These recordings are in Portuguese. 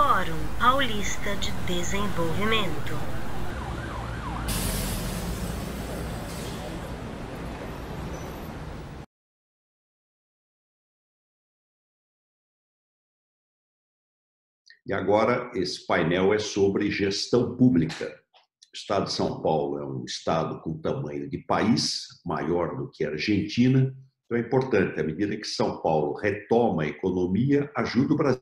Fórum Paulista de Desenvolvimento. E agora esse painel é sobre gestão pública. O Estado de São Paulo é um estado com tamanho de país, maior do que a Argentina. Então é importante, à medida que São Paulo retoma a economia, ajuda o Brasil.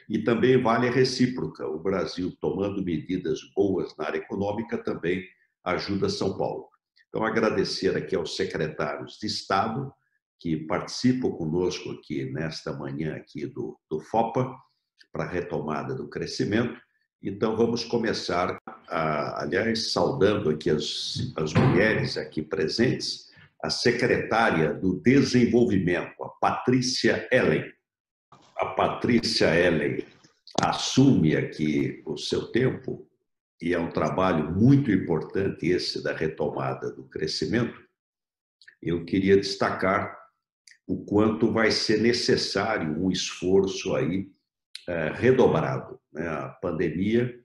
E também vale a recíproca. O Brasil, tomando medidas boas na área econômica, também ajuda São Paulo. Então, agradecer aqui aos secretários de Estado que participam conosco aqui nesta manhã aqui do FOPA, para a retomada do crescimento. Então, vamos começar, aliás, saudando aqui as mulheres aqui presentes, a secretária do Desenvolvimento, a Patrícia Ellen. A Patrícia Ellen assume aqui o seu tempo, e é um trabalho muito importante esse da retomada do crescimento. Eu queria destacar o quanto vai ser necessário um esforço aí redobrado. A pandemia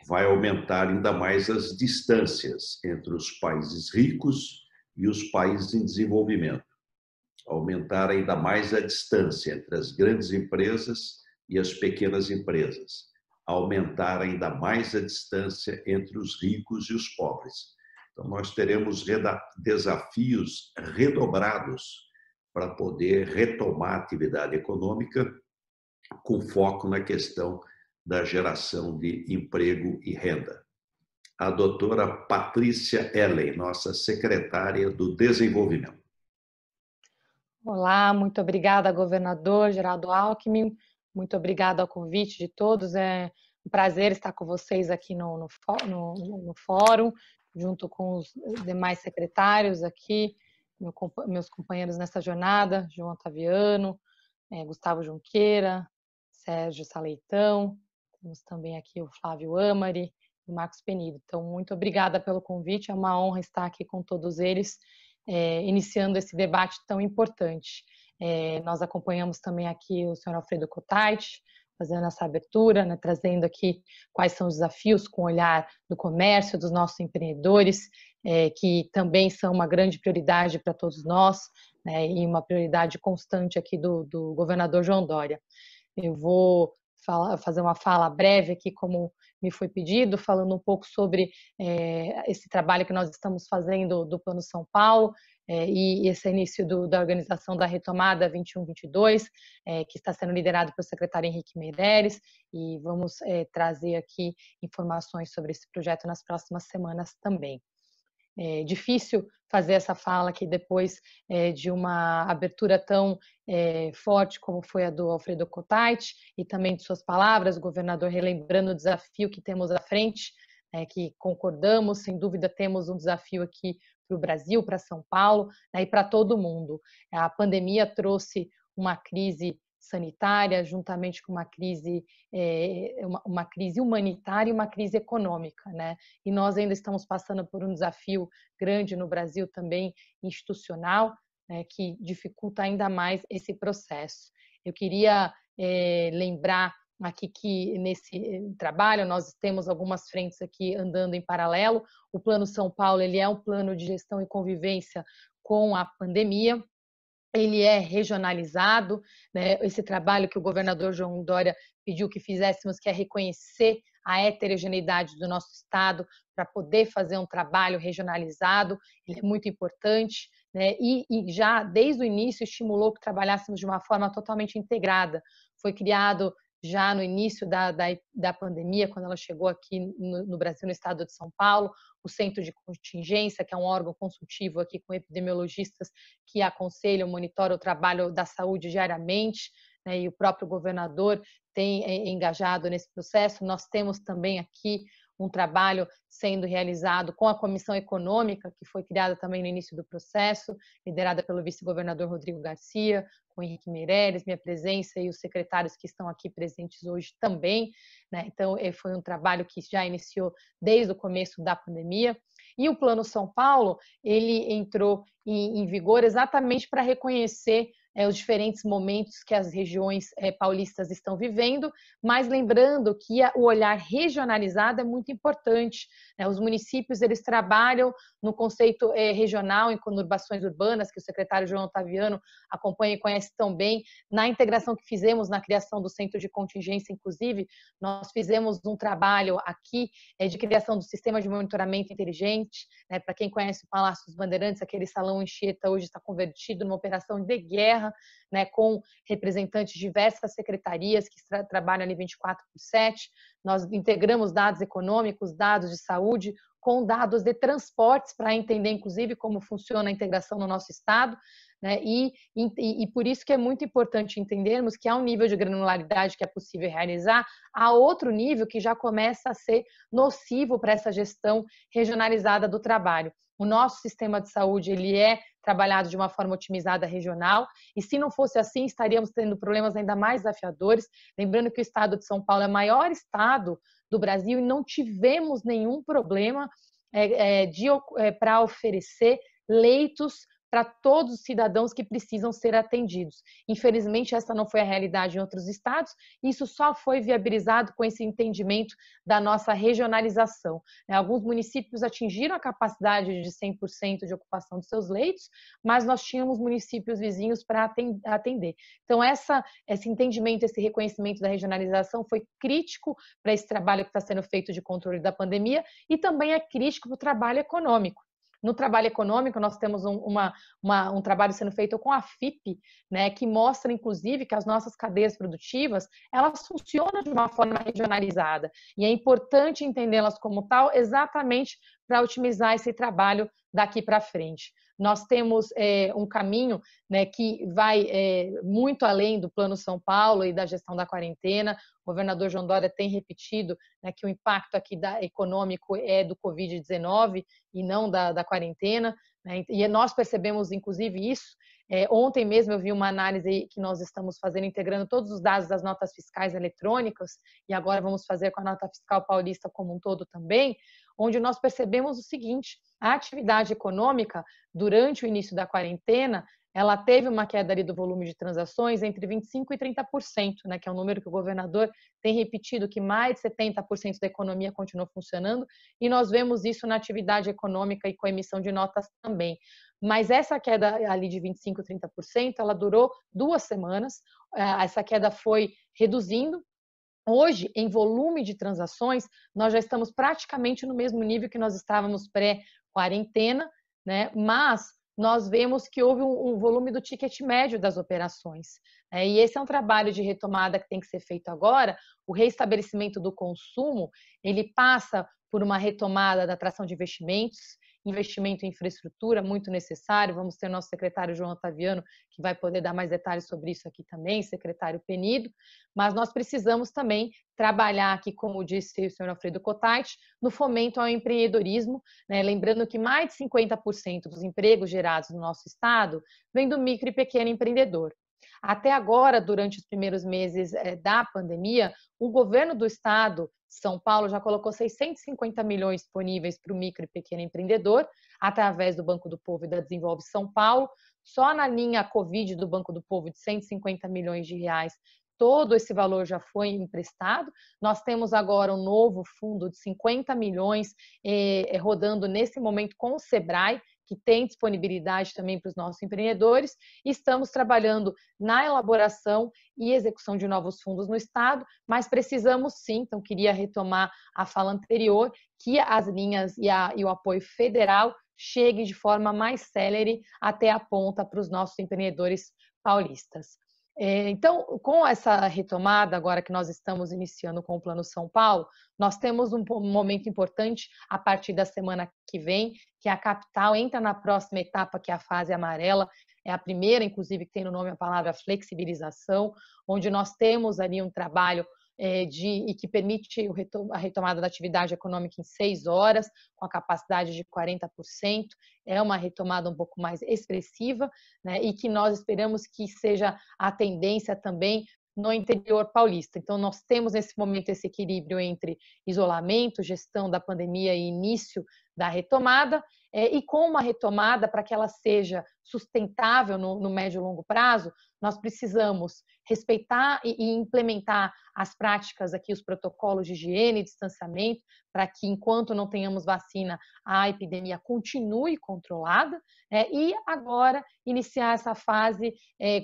vai aumentar ainda mais as distâncias entre os países ricos e os países em desenvolvimento. Aumentar ainda mais a distância entre as grandes empresas e as pequenas empresas. Aumentar ainda mais a distância entre os ricos e os pobres. Então, nós teremos desafios redobrados para poder retomar a atividade econômica com foco na questão da geração de emprego e renda. A doutora Patrícia Ellen, nossa secretária do Desenvolvimento. Olá, muito obrigada, governador Geraldo Alckmin. Muito obrigada ao convite de todos. É um prazer estar com vocês aqui no fórum, junto com os demais secretários aqui, meus companheiros nessa jornada, João Otaviano, Gustavo Junqueira, Sérgio Saleitão, temos também aqui o Flávio Amari e o Marcos Penido. Então, muito obrigada pelo convite, é uma honra estar aqui com todos eles, iniciando esse debate tão importante. Nós acompanhamos também aqui o senhor Alfredo Kotait, fazendo essa abertura, né, trazendo aqui quais são os desafios com o olhar do comércio, dos nossos empreendedores, que também são uma grande prioridade para todos nós, né, e uma prioridade constante aqui do governador João Dória. Eu vou fazer uma fala breve aqui, como me foi pedido, falando um pouco sobre esse trabalho que nós estamos fazendo do Plano São Paulo e esse início da organização da retomada 21-22, que está sendo liderado pelo secretário Henrique Meireles, e vamos trazer aqui informações sobre esse projeto nas próximas semanas também. É difícil fazer essa fala aqui depois de uma abertura tão forte como foi a do Alfredo Kotait e também de suas palavras, o governador relembrando o desafio que temos à frente, que concordamos, sem dúvida temos um desafio aqui para o Brasil, para São Paulo, né, e para todo mundo. A pandemia trouxe uma crise sanitária, juntamente com uma crise humanitária e uma crise econômica, né? E nós ainda estamos passando por um desafio grande no Brasil também institucional, né, que dificulta ainda mais esse processo. Eu queria lembrar aqui que nesse trabalho nós temos algumas frentes aqui andando em paralelo. O Plano São Paulo, ele é um plano de gestão e convivência com a pandemia. Ele é regionalizado, né? Esse trabalho que o governador João Dória pediu que fizéssemos, que é reconhecer a heterogeneidade do nosso estado para poder fazer um trabalho regionalizado, ele é muito importante, né? E já desde o início estimulou que trabalhássemos de uma forma totalmente integrada. Foi criado já no início da pandemia, quando ela chegou aqui no Brasil, no estado de São Paulo, o Centro de Contingência, que é um órgão consultivo aqui com epidemiologistas que aconselham, monitoram o trabalho da saúde diariamente, né, e o próprio governador tem engajado nesse processo. Nós temos também aqui um trabalho sendo realizado com a Comissão Econômica, que foi criada também no início do processo, liderada pelo vice-governador Rodrigo Garcia, com Henrique Meireles, minha presença e os secretários que estão aqui presentes hoje também, né? Então, foi um trabalho que já iniciou desde o começo da pandemia. E o Plano São Paulo, ele entrou em vigor exatamente para reconhecer os diferentes momentos que as regiões paulistas estão vivendo, mas lembrando que o olhar regionalizado é muito importante. Os municípios, eles trabalham no conceito regional, em conurbações urbanas, que o secretário João Otaviano acompanha e conhece tão bem. Na integração que fizemos na criação do Centro de Contingência, inclusive, nós fizemos um trabalho aqui de criação do Sistema de Monitoramento Inteligente. Para quem conhece o Palácio dos Bandeirantes, aquele salão Anchieta hoje está convertido numa operação de guerra, com representantes de diversas secretarias que trabalham ali 24/7. Nós integramos dados econômicos, dados de saúde, com dados de transportes, para entender, inclusive, como funciona a integração no nosso estado. E por isso que é muito importante entendermos que há um nível de granularidade que é possível realizar, há outro nível que já começa a ser nocivo para essa gestão regionalizada do trabalho. O nosso sistema de saúde, ele é trabalhado de uma forma otimizada regional, e se não fosse assim, estaríamos tendo problemas ainda mais desafiadores. Lembrando que o estado de São Paulo é o maior estado do Brasil e não tivemos nenhum problema para oferecer leitos para todos os cidadãos que precisam ser atendidos. Infelizmente, essa não foi a realidade em outros estados, e isso só foi viabilizado com esse entendimento da nossa regionalização. Alguns municípios atingiram a capacidade de 100% de ocupação dos seus leitos, mas nós tínhamos municípios vizinhos para atender. Então, esse entendimento, esse reconhecimento da regionalização foi crítico para esse trabalho que está sendo feito de controle da pandemia, e também é crítico para o trabalho econômico. No trabalho econômico, nós temos um trabalho sendo feito com a FIP, que mostra, inclusive, que as nossas cadeias produtivas, elas funcionam de uma forma regionalizada. E é importante entendê-las como tal, exatamente para otimizar esse trabalho daqui para frente. Nós temos um caminho que vai muito além do Plano São Paulo e da gestão da quarentena. O governador João Dória tem repetido que o impacto aqui econômico é do Covid-19 e não da quarentena. E nós percebemos, inclusive, isso. Ontem mesmo eu vi uma análise que nós estamos fazendo, integrando todos os dados das notas fiscais eletrônicas, e agora vamos fazer com a nota fiscal paulista como um todo também, onde nós percebemos o seguinte: a atividade econômica, durante o início da quarentena, ela teve uma queda ali do volume de transações entre 25% e 30%, que é um número que o governador tem repetido, que mais de 70% da economia continuou funcionando, e nós vemos isso na atividade econômica e com a emissão de notas também. Mas essa queda ali de 25% e 30%, ela durou 2 semanas, essa queda foi reduzindo. Hoje, em volume de transações, nós já estamos praticamente no mesmo nível que nós estávamos pré-quarentena, mas nós vemos que houve um volume do ticket médio das operações. E esse é um trabalho de retomada que tem que ser feito agora. O reestabelecimento do consumo, ele passa por uma retomada da atração de investimentos, investimento em infraestrutura muito necessário. Vamos ter o nosso secretário João Otaviano, que vai poder dar mais detalhes sobre isso aqui também, secretário Penido, mas nós precisamos também trabalhar aqui, como disse o senhor Alfredo Cottait, no fomento ao empreendedorismo, lembrando que mais de 50% dos empregos gerados no nosso estado vem do micro e pequeno empreendedor. Até agora, durante os primeiros meses da pandemia, o governo do estado de São Paulo já colocou 650 milhões disponíveis para o micro e pequeno empreendedor, através do Banco do Povo e da Desenvolve São Paulo. Só na linha Covid do Banco do Povo, de 150 milhões de reais, todo esse valor já foi emprestado. Nós temos agora um novo fundo de 50 milhões rodando nesse momento com o Sebrae, que tem disponibilidade também para os nossos empreendedores. Estamos trabalhando na elaboração e execução de novos fundos no Estado, mas precisamos sim, então queria retomar a fala anterior, que as linhas e o apoio federal cheguem de forma mais célere até a ponta para os nossos empreendedores paulistas. Então, com essa retomada, agora que nós estamos iniciando com o Plano São Paulo, nós temos um momento importante a partir da semana que vem, que a capital entra na próxima etapa, que é a fase amarela. É a primeira, inclusive, que tem no nome a palavra flexibilização, onde nós temos ali um trabalho e que permite a retomada da atividade econômica em 6 horas, com a capacidade de 40%. É uma retomada um pouco mais expressiva, e que nós esperamos que seja a tendência também no interior paulista. Então, nós temos nesse momento esse equilíbrio entre isolamento, gestão da pandemia e início da retomada, e com uma retomada para que ela seja sustentável no médio e longo prazo, nós precisamos respeitar e implementar as práticas aqui, os protocolos de higiene e distanciamento, para que, enquanto não tenhamos vacina, a epidemia continue controlada, e agora iniciar essa fase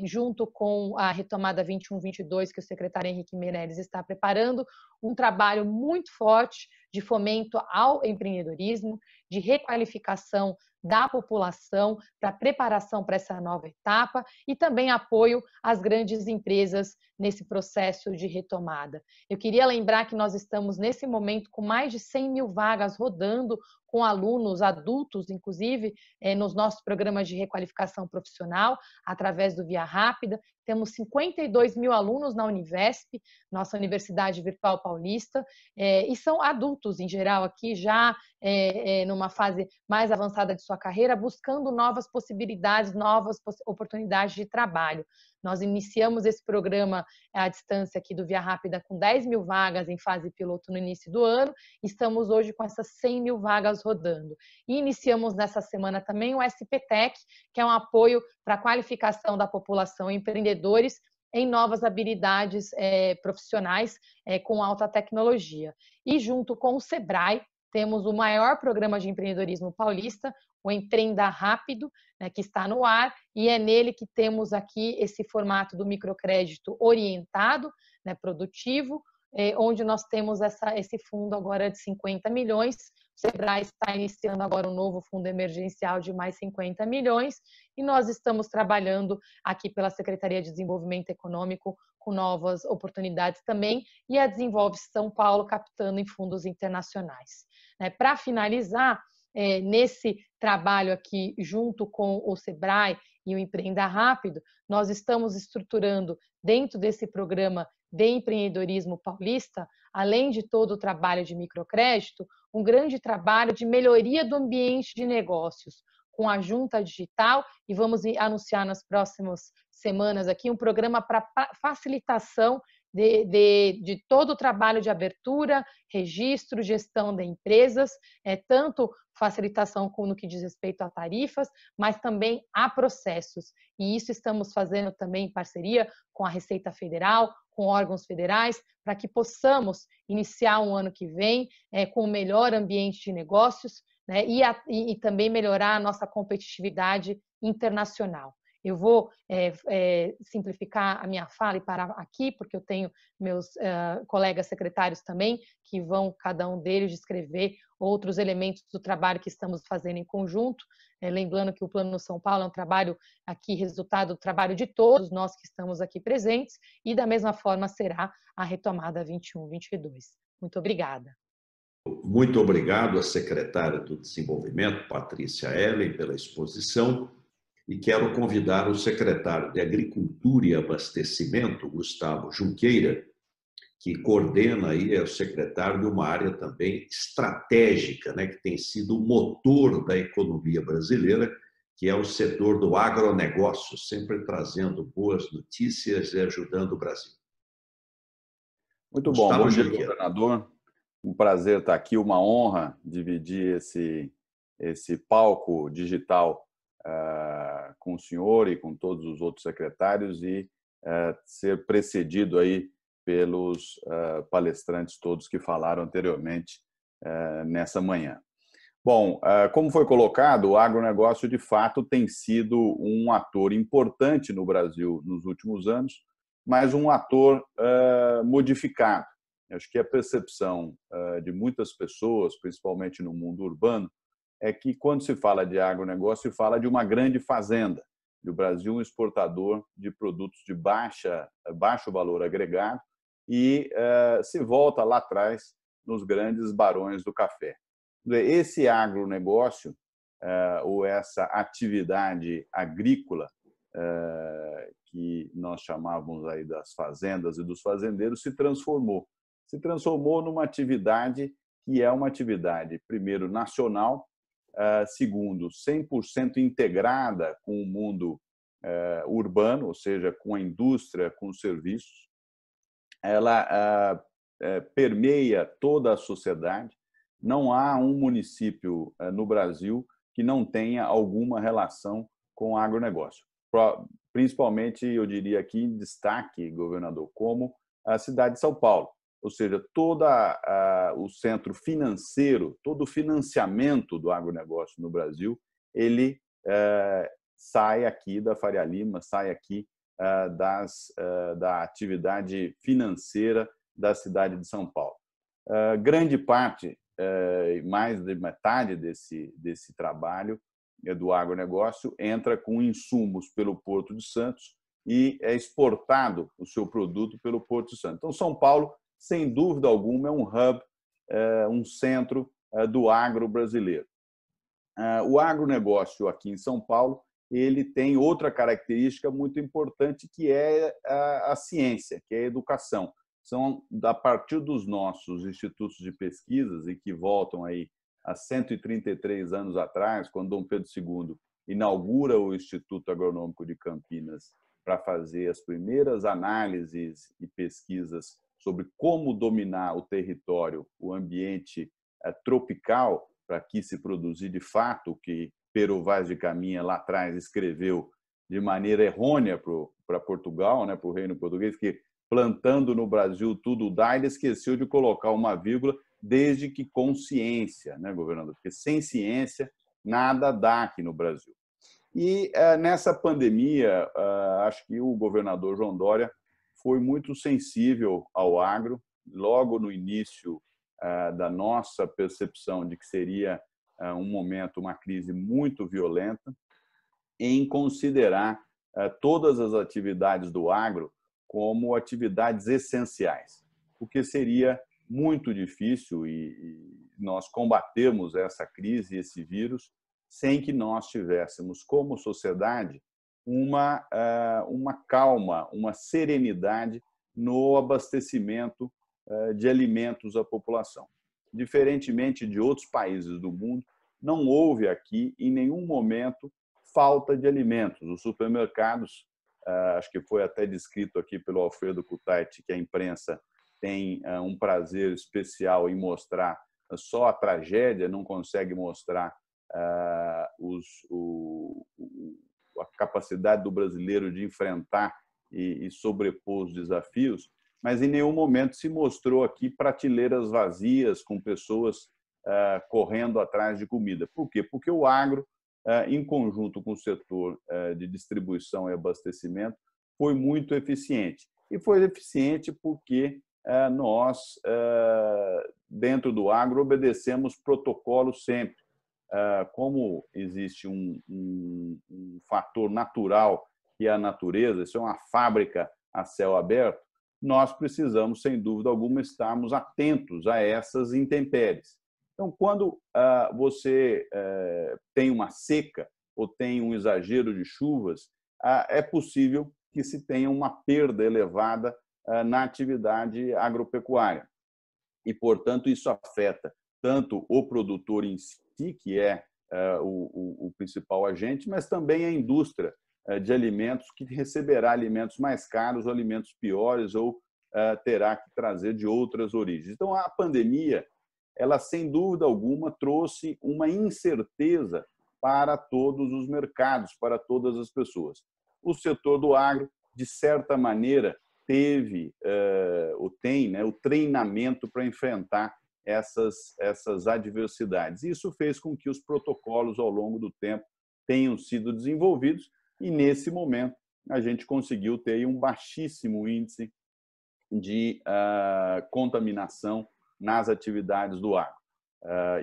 junto com a retomada 21-22, que o secretário Henrique Meirelles está preparando, um trabalho muito forte de fomento ao empreendedorismo, de requalificação da população, para preparação para essa nova etapa e também apoio às grandes empresas nesse processo de retomada. Eu queria lembrar que nós estamos, nesse momento, com mais de 100 mil vagas rodando com alunos, adultos, inclusive, nos nossos programas de requalificação profissional, através do Via Rápida. Temos 52 mil alunos na Univesp, nossa Universidade Virtual Paulista, e são adultos, em geral, aqui já numa fase mais avançada de sua carreira, buscando novas possibilidades, novas oportunidades de trabalho. Nós iniciamos esse programa à distância aqui do Via Rápida com 10 mil vagas em fase piloto no início do ano. Estamos hoje com essas 100 mil vagas rodando. E iniciamos nessa semana também o SPTEC, que é um apoio para a qualificação da população empreendedores em novas habilidades profissionais com alta tecnologia. E junto com o Sebrae, temos o maior programa de empreendedorismo paulista, o Empreenda Rápido, que está no ar, e é nele que temos aqui esse formato do microcrédito orientado, produtivo, onde nós temos esse fundo agora de 50 milhões. O Sebrae está iniciando agora um novo fundo emergencial de mais 50 milhões e nós estamos trabalhando aqui pela Secretaria de Desenvolvimento Econômico com novas oportunidades também, e a Desenvolve São Paulo captando em fundos internacionais. Para finalizar, nesse trabalho aqui junto com o Sebrae e o Empreenda Rápido, nós estamos estruturando dentro desse programa de empreendedorismo paulista, além de todo o trabalho de microcrédito, um grande trabalho de melhoria do ambiente de negócios, com a Junta Digital, e vamos anunciar nas próximas semanas aqui um programa para facilitação de todo o trabalho de abertura, registro, gestão de empresas, tanto facilitação no que diz respeito a tarifas, mas também a processos. E isso estamos fazendo também em parceria com a Receita Federal, com órgãos federais, para que possamos iniciar um ano que vem com o melhor ambiente de negócios, e também melhorar a nossa competitividade internacional. Eu vou simplificar a minha fala e parar aqui, porque eu tenho meus colegas secretários também, que vão, cada um deles, descrever outros elementos do trabalho que estamos fazendo em conjunto. Lembrando que o Plano São Paulo é um trabalho aqui, resultado do trabalho de todos nós que estamos aqui presentes, e da mesma forma será a retomada 21-22. Muito obrigada. Muito obrigado à secretária do Desenvolvimento, Patrícia Ellen, pela exposição. E quero convidar o secretário de Agricultura e Abastecimento, Gustavo Junqueira, que coordena aí, é o secretário de uma área também estratégica, que tem sido o motor da economia brasileira, que é o setor do agronegócio, sempre trazendo boas notícias e ajudando o Brasil. Muito bom. Bom dia, governador. Um prazer estar aqui, uma honra dividir esse palco digital com o senhor e com todos os outros secretários e ser precedido aí pelos palestrantes todos que falaram anteriormente nessa manhã. Bom, como foi colocado, o agronegócio de fato tem sido um ator importante no Brasil nos últimos anos, mas um ator modificado. Acho que a percepção de muitas pessoas, principalmente no mundo urbano, é que quando se fala de agronegócio, se fala de uma grande fazenda. E o Brasil é um exportador de produtos de baixo valor agregado e se volta lá atrás nos grandes barões do café. Esse agronegócio, ou essa atividade agrícola, que nós chamávamos aí das fazendas e dos fazendeiros, se transformou numa atividade que é uma atividade, primeiro, nacional, segundo, 100% integrada com o mundo urbano, ou seja, com a indústria, com os serviços. Ela permeia toda a sociedade. Não há um município no Brasil que não tenha alguma relação com o agronegócio. Principalmente, eu diria aqui, em destaque, governador, como a cidade de São Paulo. Ou seja, todo o centro financeiro, todo o financiamento do agronegócio no Brasil, ele sai aqui da Faria Lima, sai aqui da atividade financeira da cidade de São Paulo. Grande parte, mais de metade desse trabalho do agronegócio entra com insumos pelo Porto de Santos e é exportado o seu produto pelo Porto de Santos. Então, São Paulo, sem dúvida alguma, é um hub, um centro do agro brasileiro. O agronegócio aqui em São Paulo, ele tem outra característica muito importante, que é a ciência, que é a educação. São, a partir dos nossos institutos de pesquisas, e que voltam aí há 133 anos atrás, quando Dom Pedro II inaugura o Instituto Agronômico de Campinas para fazer as primeiras análises e pesquisas sobre como dominar o território, o ambiente tropical, para aqui se produzir de fato o que Pero Vaz de Caminha lá atrás escreveu de maneira errônea para Portugal, né, para o reino português, que plantando no Brasil tudo dá, ele esqueceu de colocar uma vírgula, desde que com ciência, né, governador? Porque sem ciência nada dá aqui no Brasil. E nessa pandemia, acho que o governador João Dória foi muito sensível ao agro, logo no início da nossa percepção de que seria um momento, uma crise muito violenta, em considerar todas as atividades do agro como atividades essenciais, porque seria muito difícil e nós combatemos essa crise, esse vírus, sem que nós tivéssemos, como sociedade, uma calma, uma serenidade no abastecimento de alimentos à população. Diferentemente de outros países do mundo, não houve aqui, em nenhum momento, falta de alimentos. Os supermercados, acho que foi até descrito aqui pelo Alfredo Kutait, que a imprensa tem um prazer especial em mostrar só a tragédia, não consegue mostrar a capacidade do brasileiro de enfrentar e sobrepor os desafios, mas em nenhum momento se mostrou aqui prateleiras vazias com pessoas correndo atrás de comida. Por quê? Porque o agro, em conjunto com o setor de distribuição e abastecimento, foi muito eficiente. E foi eficiente porque nós, dentro do agro, obedecemos protocolos sempre. Como existe um fator natural, que é a natureza, isso é uma fábrica a céu aberto, nós precisamos, sem dúvida alguma, estarmos atentos a essas intempéries. Então, quando você tem uma seca ou tem um exagero de chuvas, é possível que se tenha uma perda elevada na atividade agropecuária. E, portanto, isso afeta tanto o produtor em si, que é o principal agente, mas também a indústria de alimentos, que receberá alimentos mais caros ou alimentos piores, ou terá que trazer de outras origens. Então, a pandemia, ela, sem dúvida alguma, trouxe uma incerteza para todos os mercados, para todas as pessoas. O setor do agro, de certa maneira, teve ou tem, né, o treinamento para enfrentar essas adversidades. Isso fez com que os protocolos, ao longo do tempo, tenham sido desenvolvidos e, nesse momento, a gente conseguiu ter um baixíssimo índice de contaminação nas atividades do agro.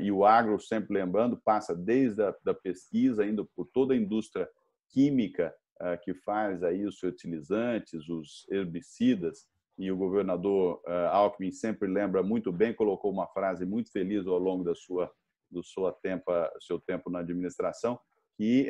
E o agro, sempre lembrando, passa desde a pesquisa, indo por toda a indústria química que faz aí os fertilizantes, os herbicidas, e o governador Alckmin sempre lembra muito bem, colocou uma frase muito feliz ao longo do seu tempo na administração, que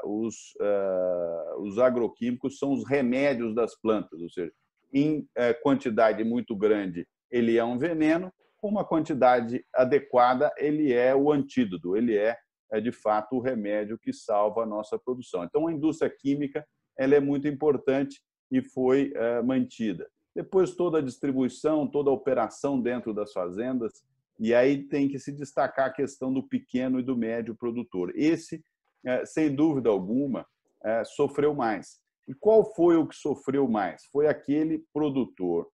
os agroquímicos são os remédios das plantas, ou seja, em quantidade muito grande ele é um veneno, com uma quantidade adequada ele é o antídoto, ele é de fato o remédio que salva a nossa produção. Então, a indústria química ela é muito importante e foi mantida. Depois, toda a distribuição, toda a operação dentro das fazendas, e aí tem que se destacar a questão do pequeno e do médio produtor. Esse sem dúvida alguma, sofreu mais. E qual foi o que sofreu mais? Foi aquele produtor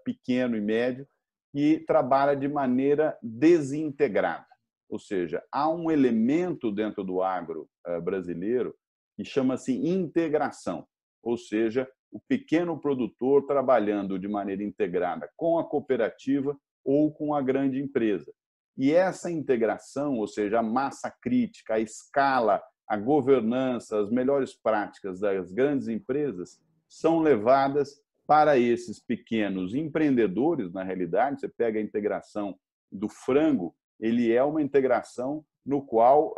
pequeno e médio que trabalha de maneira desintegrada. Ou seja, há um elemento dentro do agro brasileiro que chama-se integração. Ou seja, o pequeno produtor trabalhando de maneira integrada com a cooperativa ou com a grande empresa. E essa integração, ou seja, a massa crítica, a escala, a governança, as melhores práticas das grandes empresas são levadas para esses pequenos empreendedores, na realidade. Você pega a integração do frango, ele é uma integração no qual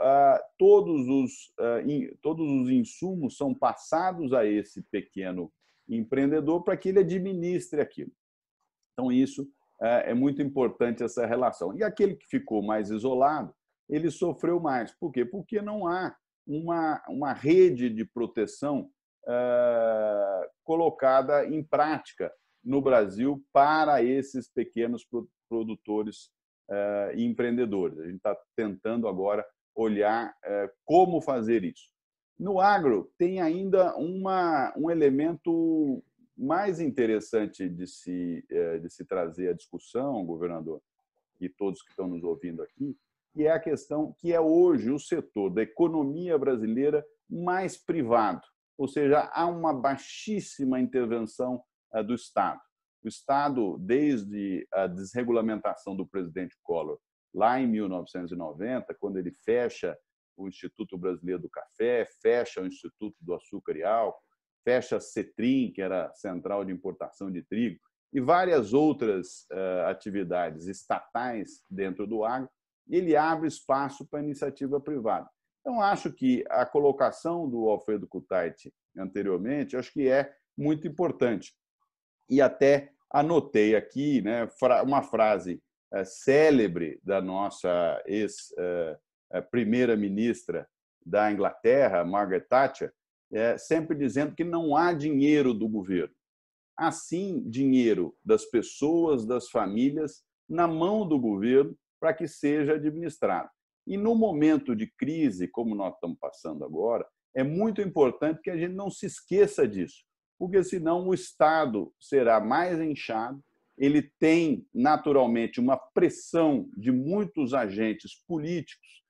todos os insumos são passados a esse pequeno empreendedor para que ele administre aquilo. Então, isso é muito importante, essa relação. E aquele que ficou mais isolado, ele sofreu mais. Por quê? Porque não há uma rede de proteção colocada em prática no Brasil para esses pequenos produtores e empreendedores. A gente está tentando agora olhar como fazer isso. No agro, tem ainda um elemento mais interessante de se trazer à discussão, governador, e todos que estão nos ouvindo aqui, que é a questão que é hoje o setor da economia brasileira mais privado, ou seja, há uma baixíssima intervenção do Estado. O Estado, desde a desregulamentação do presidente Collor, lá em 1990, quando ele fecha o Instituto Brasileiro do Café, fecha o Instituto do Açúcar e Álcool, fecha a CETRIM, que era a Central de Importação de Trigo, e várias outras atividades estatais dentro do agro, ele abre espaço para a iniciativa privada. Então, acho que a colocação do Alfredo Kutait anteriormente, acho que é muito importante. E até anotei aqui, né, uma frase célebre da nossa ex-primeira-ministra da Inglaterra, Margaret Thatcher, sempre dizendo que não há dinheiro do governo. Há sim dinheiro das pessoas, das famílias, na mão do governo para que seja administrado. E no momento de crise, como nós estamos passando agora, é muito importante que a gente não se esqueça disso, porque senão o Estado será mais inchado, ele tem naturalmente uma pressão de muitos agentes políticos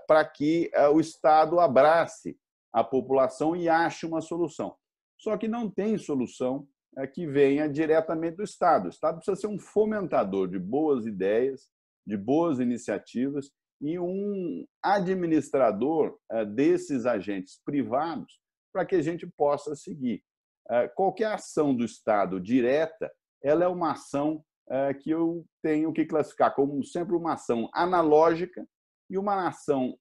para que o Estado abrace a população e ache uma solução. Só que não tem solução que venha diretamente do Estado. O Estado precisa ser um fomentador de boas ideias, de boas iniciativas e um administrador desses agentes privados para que a gente possa seguir. Qualquer ação do Estado direta, ela é uma ação que eu tenho que classificar como sempre uma ação analógica, e uma ação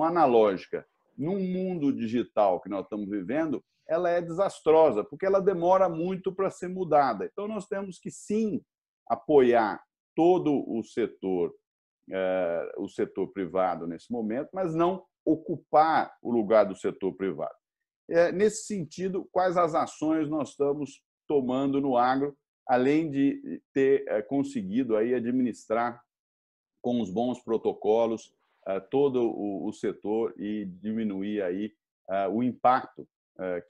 analógica num mundo digital que nós estamos vivendo, ela é desastrosa, porque ela demora muito para ser mudada. Então, nós temos que, sim, apoiar todo o setor privado nesse momento, mas não ocupar o lugar do setor privado. Nesse sentido, quais as ações nós estamos tomando no agro, além de ter conseguido aí administrar com os bons protocolos todo o setor e diminuir aí o impacto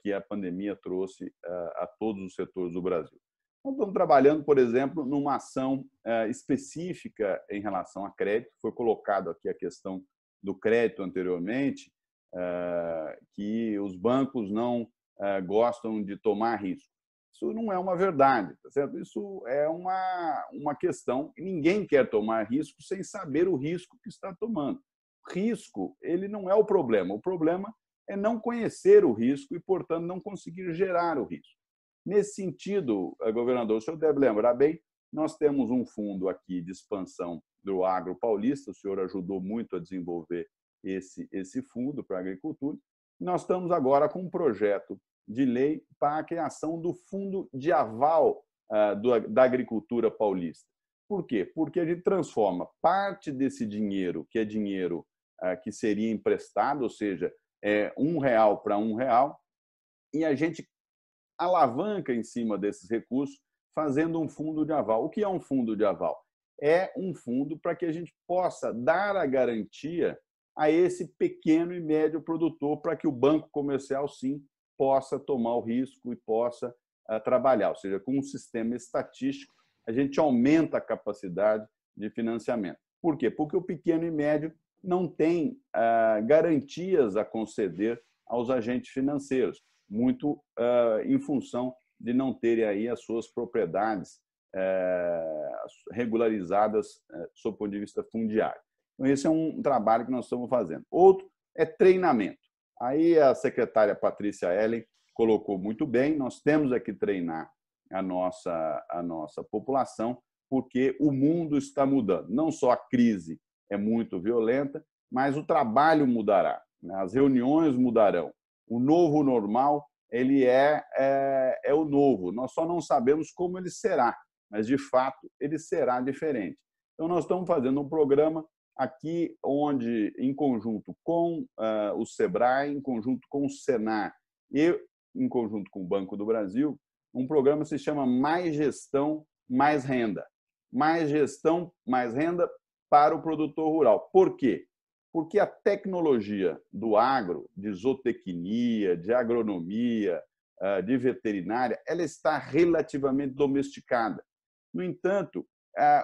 que a pandemia trouxe a todos os setores do Brasil. Nós estamos trabalhando, por exemplo, numa ação específica em relação a crédito. Foi colocado aqui a questão do crédito anteriormente, que os bancos não gostam de tomar risco. Isso não é uma verdade, tá certo? Isso é uma questão que ninguém quer tomar risco sem saber o risco que está tomando. Risco, ele não é o problema é não conhecer o risco e, portanto, não conseguir gerar o risco. Nesse sentido, governador, o senhor deve lembrar bem, nós temos um fundo aqui de expansão do agro paulista, o senhor ajudou muito a desenvolver esse fundo para a agricultura. Nós estamos agora com um projeto de lei para a criação do fundo de aval da agricultura paulista. Por quê? Porque a gente transforma parte desse dinheiro, que é dinheiro que seria emprestado, ou seja, R$1 para R$1, e a gente alavanca em cima desses recursos, fazendo um fundo de aval. O que é um fundo de aval? É um fundo para que a gente possa dar a garantia a esse pequeno e médio produtor, para que o banco comercial, sim, possa tomar o risco e possa trabalhar. Ou seja, com um sistema estatístico, a gente aumenta a capacidade de financiamento. Por quê? Porque o pequeno e médio não tem garantias a conceder aos agentes financeiros, muito em função de não terem aí as suas propriedades regularizadas sob o ponto de vista fundiário. Então, esse é um trabalho que nós estamos fazendo. Outro é treinamento. Aí a secretária Patrícia Ellen colocou muito bem, nós temos que treinar a nossa população, porque o mundo está mudando. Não só a crise é muito violenta, mas o trabalho mudará, as reuniões mudarão. O novo normal ele é o novo. Nós só não sabemos como ele será, mas, de fato, ele será diferente. Então, nós estamos fazendo um programa aqui onde, em conjunto com o SEBRAE, em conjunto com o Senar e em conjunto com o Banco do Brasil, um programa que se chama Mais Gestão, Mais Renda. Mais gestão, mais renda para o produtor rural. Por quê? Porque a tecnologia do agro, de zootecnia, de agronomia, de veterinária, ela está relativamente domesticada. No entanto,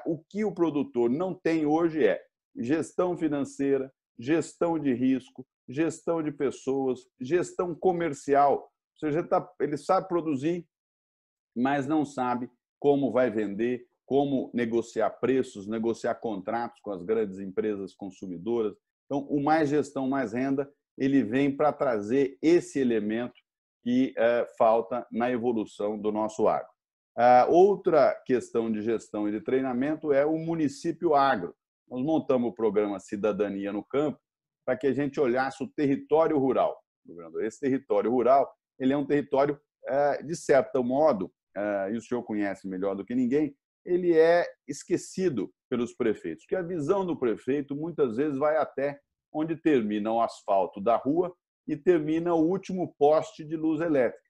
o que o produtor não tem hoje é gestão financeira, gestão de risco, gestão de pessoas, gestão comercial. Ou seja, ele sabe produzir, mas não sabe como vai vender, como negociar preços, negociar contratos com as grandes empresas consumidoras. Então, o Mais Gestão, Mais Renda, ele vem para trazer esse elemento que falta na evolução do nosso agro. Outra questão de gestão e de treinamento é o município agro. Nós montamos o programa Cidadania no Campo para que a gente olhasse o território rural. Esse território rural ele é um território, de certo modo, e o senhor conhece melhor do que ninguém, ele é esquecido pelos prefeitos, porque a visão do prefeito muitas vezes vai até onde termina o asfalto da rua e termina o último poste de luz elétrica.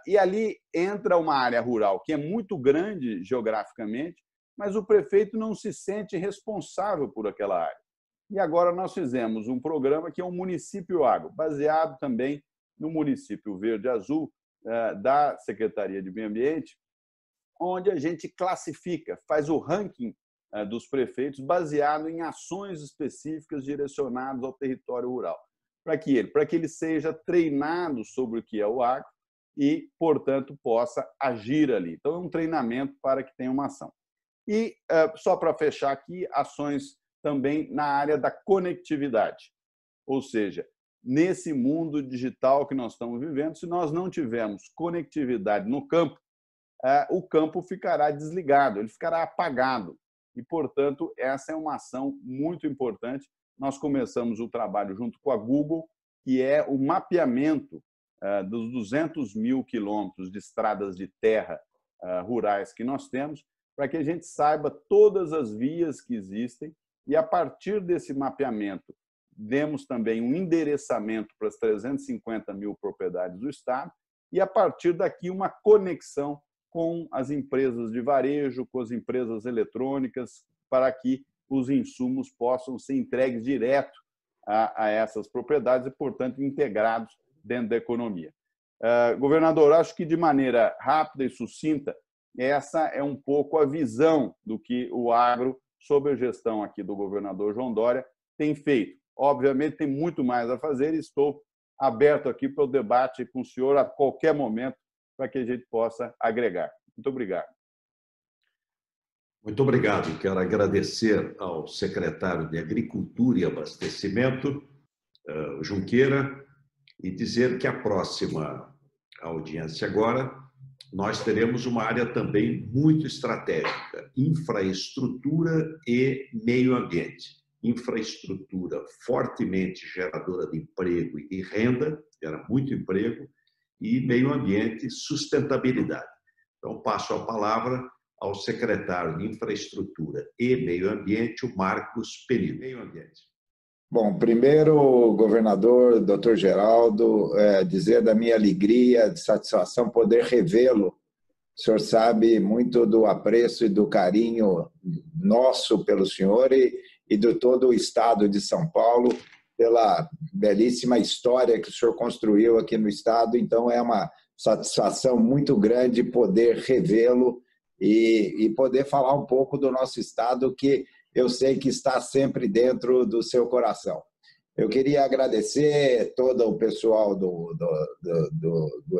E ali entra uma área rural que é muito grande geograficamente, mas o prefeito não se sente responsável por aquela área. E agora nós fizemos um programa que é um município agro, baseado também no município Verde Azul da Secretaria de Meio Ambiente, onde a gente classifica, faz o ranking dos prefeitos baseado em ações específicas direcionadas ao território rural. Para que ele seja treinado sobre o que é o agro e, portanto, possa agir ali. Então, é um treinamento para que tenha uma ação. E, só para fechar aqui, ações também na área da conectividade. Ou seja, nesse mundo digital que nós estamos vivendo, se nós não tivermos conectividade no campo, o campo ficará desligado, ele ficará apagado. E, portanto, essa é uma ação muito importante. Nós começamos o trabalho junto com a Google, que é o mapeamento dos 200 mil quilômetros de estradas de terra rurais que nós temos, para que a gente saiba todas as vias que existem e, a partir desse mapeamento, demos também um endereçamento para as 350 mil propriedades do Estado e, a partir daqui, uma conexão com as empresas de varejo, com as empresas eletrônicas, para que os insumos possam ser entregues direto a essas propriedades e, portanto, integrados dentro da economia. Governador, acho que de maneira rápida e sucinta, essa é um pouco a visão do que o agro, sob a gestão aqui do governador João Dória, tem feito. Obviamente, tem muito mais a fazer e estou aberto aqui para o debate com o senhor a qualquer momento para que a gente possa agregar. Muito obrigado. Muito obrigado. Quero agradecer ao secretário de Agricultura e Abastecimento, Junqueira, e dizer que a próxima audiência agora nós teremos uma área também muito estratégica, infraestrutura e meio ambiente. Infraestrutura fortemente geradora de emprego e de renda, gera muito emprego, e meio ambiente, sustentabilidade. Então, passo a palavra ao secretário de Infraestrutura e Meio Ambiente, o Marcos Perillo. Meio Ambiente. Bom, primeiro, governador, doutor Geraldo, dizer da minha alegria, de satisfação poder revê-lo. O senhor sabe muito do apreço e do carinho nosso pelo senhor e de todo o estado de São Paulo pela belíssima história que o senhor construiu aqui no estado. Então, é uma satisfação muito grande poder revê-lo e poder falar um pouco do nosso estado, que eu sei que está sempre dentro do seu coração. Eu queria agradecer todo o pessoal do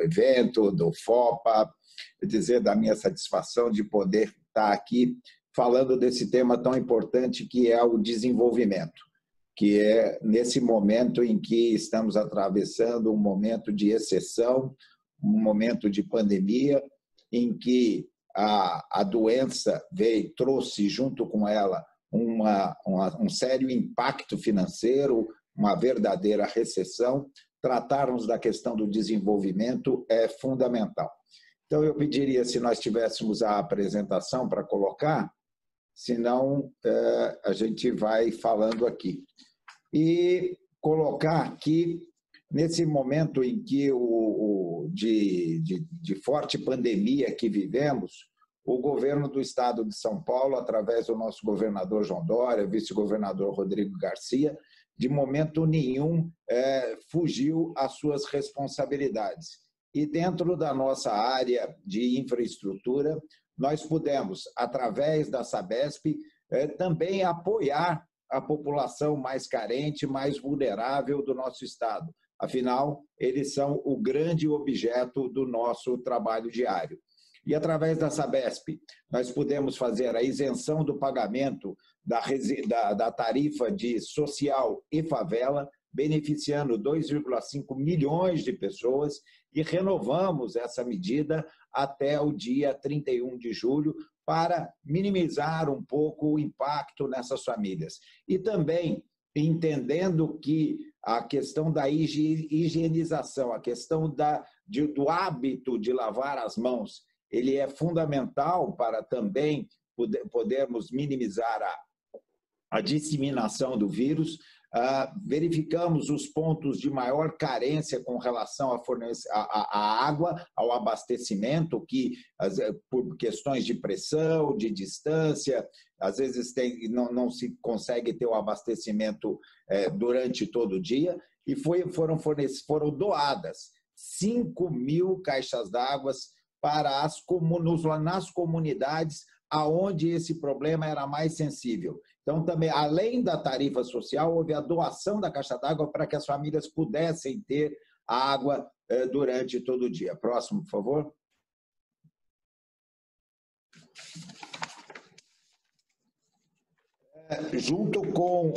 evento, do FOPA, dizer da minha satisfação de poder estar aqui falando desse tema tão importante que é o desenvolvimento, que é nesse momento em que estamos atravessando um momento de exceção, um momento de pandemia, em que a doença trouxe junto com ela um sério impacto financeiro, uma verdadeira recessão. Tratarmos da questão do desenvolvimento é fundamental. Então, eu pediria, se nós tivéssemos a apresentação para colocar, senão a gente vai falando aqui. E colocar aqui, nesse momento em que de forte pandemia que vivemos, o governo do estado de São Paulo, através do nosso governador João Dória, vice-governador Rodrigo Garcia, de momento nenhum fugiu às suas responsabilidades. E dentro da nossa área de infraestrutura, nós pudemos, através da Sabesp, também apoiar a população mais carente, mais vulnerável do nosso estado. Afinal, eles são o grande objeto do nosso trabalho diário. E, através da Sabesp, nós pudemos fazer a isenção do pagamento da tarifa de social e favela, beneficiando 2,5 milhões de pessoas, e renovamos essa medida até o dia 31 de julho para minimizar um pouco o impacto nessas famílias. E também entendendo que a questão da higienização, a questão do hábito de lavar as mãos, ele é fundamental para também podermos minimizar a disseminação do vírus. Verificamos os pontos de maior carência com relação à água, ao abastecimento, que por questões de pressão, de distância, às vezes não se consegue ter o abastecimento durante todo o dia, e foram doadas 5.000 caixas d'água nas comunidades aonde esse problema era mais sensível. Então, também, além da tarifa social, houve a doação da caixa d'água para que as famílias pudessem ter água durante todo o dia. Próximo, por favor. Junto com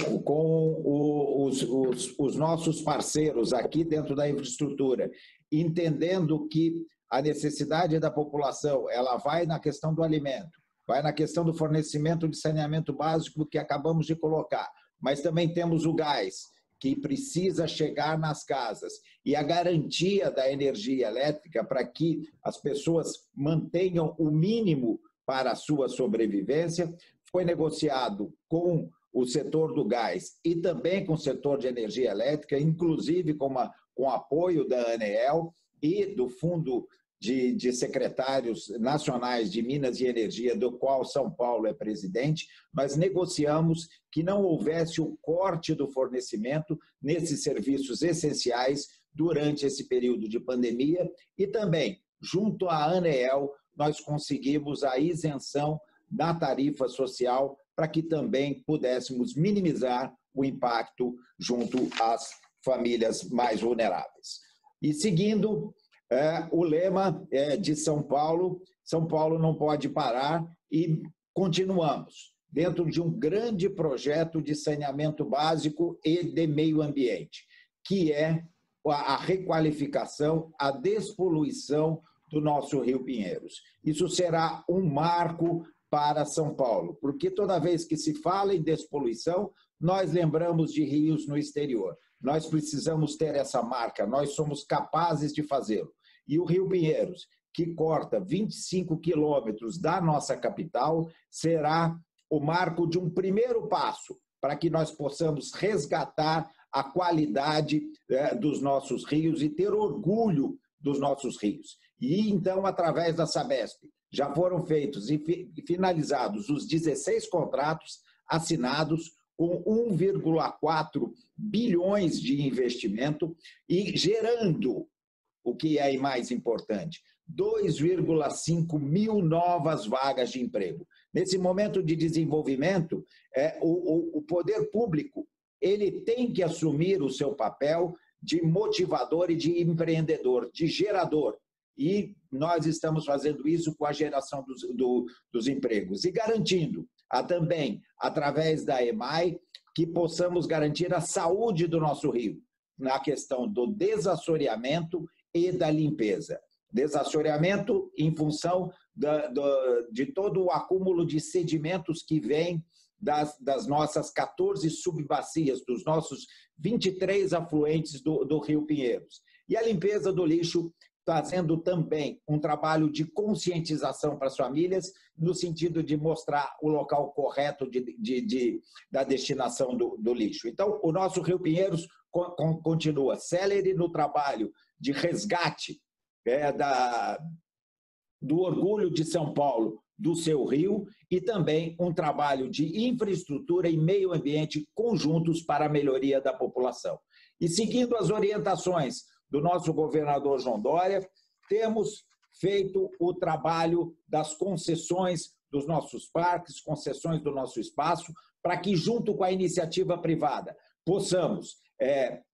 os nossos parceiros aqui dentro da infraestrutura, entendendo que a necessidade da população ela vai na questão do alimento, vai na questão do fornecimento de saneamento básico que acabamos de colocar, mas também temos o gás, que precisa chegar nas casas, e a garantia da energia elétrica para que as pessoas mantenham o mínimo para a sua sobrevivência. Foi negociado com o setor do gás e também com o setor de energia elétrica, inclusive com apoio da ANEEL e do Fundo de Secretários Nacionais de Minas e Energia, do qual São Paulo é presidente. Nós negociamos que não houvesse o corte do fornecimento nesses serviços essenciais durante esse período de pandemia, e também, junto à ANEEL, nós conseguimos a isenção da tarifa social para que também pudéssemos minimizar o impacto junto às famílias mais vulneráveis. E seguindo o lema de São Paulo não pode parar, e continuamos dentro de um grande projeto de saneamento básico e de meio ambiente, que é a requalificação, a despoluição do nosso Rio Pinheiros. Isso será um marco para São Paulo, porque toda vez que se fala em despoluição, nós lembramos de rios no exterior. Nós precisamos ter essa marca, nós somos capazes de fazê-lo. E o Rio Pinheiros, que corta 25 quilômetros da nossa capital, será o marco de um primeiro passo para que nós possamos resgatar a qualidade dos nossos rios e ter orgulho dos nossos rios. E então, através da Sabesp, já foram feitos e finalizados os 16 contratos assinados com 1,4 bilhões de investimento e gerando, o que é mais importante, 2,5 mil novas vagas de emprego. Nesse momento de desenvolvimento, o poder público ele tem que assumir o seu papel de motivador e de empreendedor, de gerador. E nós estamos fazendo isso com a geração dos empregos e garantindo também, através da EMAI, que possamos garantir a saúde do nosso rio, na questão do desassoreamento e da limpeza. Desassoreamento em função de todo o acúmulo de sedimentos que vem das nossas 14 subbacias, dos nossos 23 afluentes do Rio Pinheiros. E a limpeza do lixo, fazendo também um trabalho de conscientização para as famílias, no sentido de mostrar o local correto da destinação do lixo. Então, o nosso Rio Pinheiros continua célere no trabalho de resgate do orgulho de São Paulo, do seu rio, e também um trabalho de infraestrutura e meio ambiente conjuntos para a melhoria da população. E seguindo as orientações do nosso governador João Dória, temos feito o trabalho das concessões dos nossos parques, concessões do nosso espaço, para que, junto com a iniciativa privada, possamos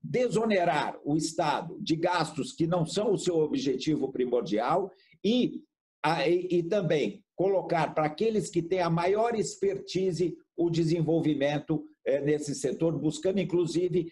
desonerar o Estado de gastos que não são o seu objetivo primordial e também colocar para aqueles que têm a maior expertise o desenvolvimento nesse setor, buscando, inclusive,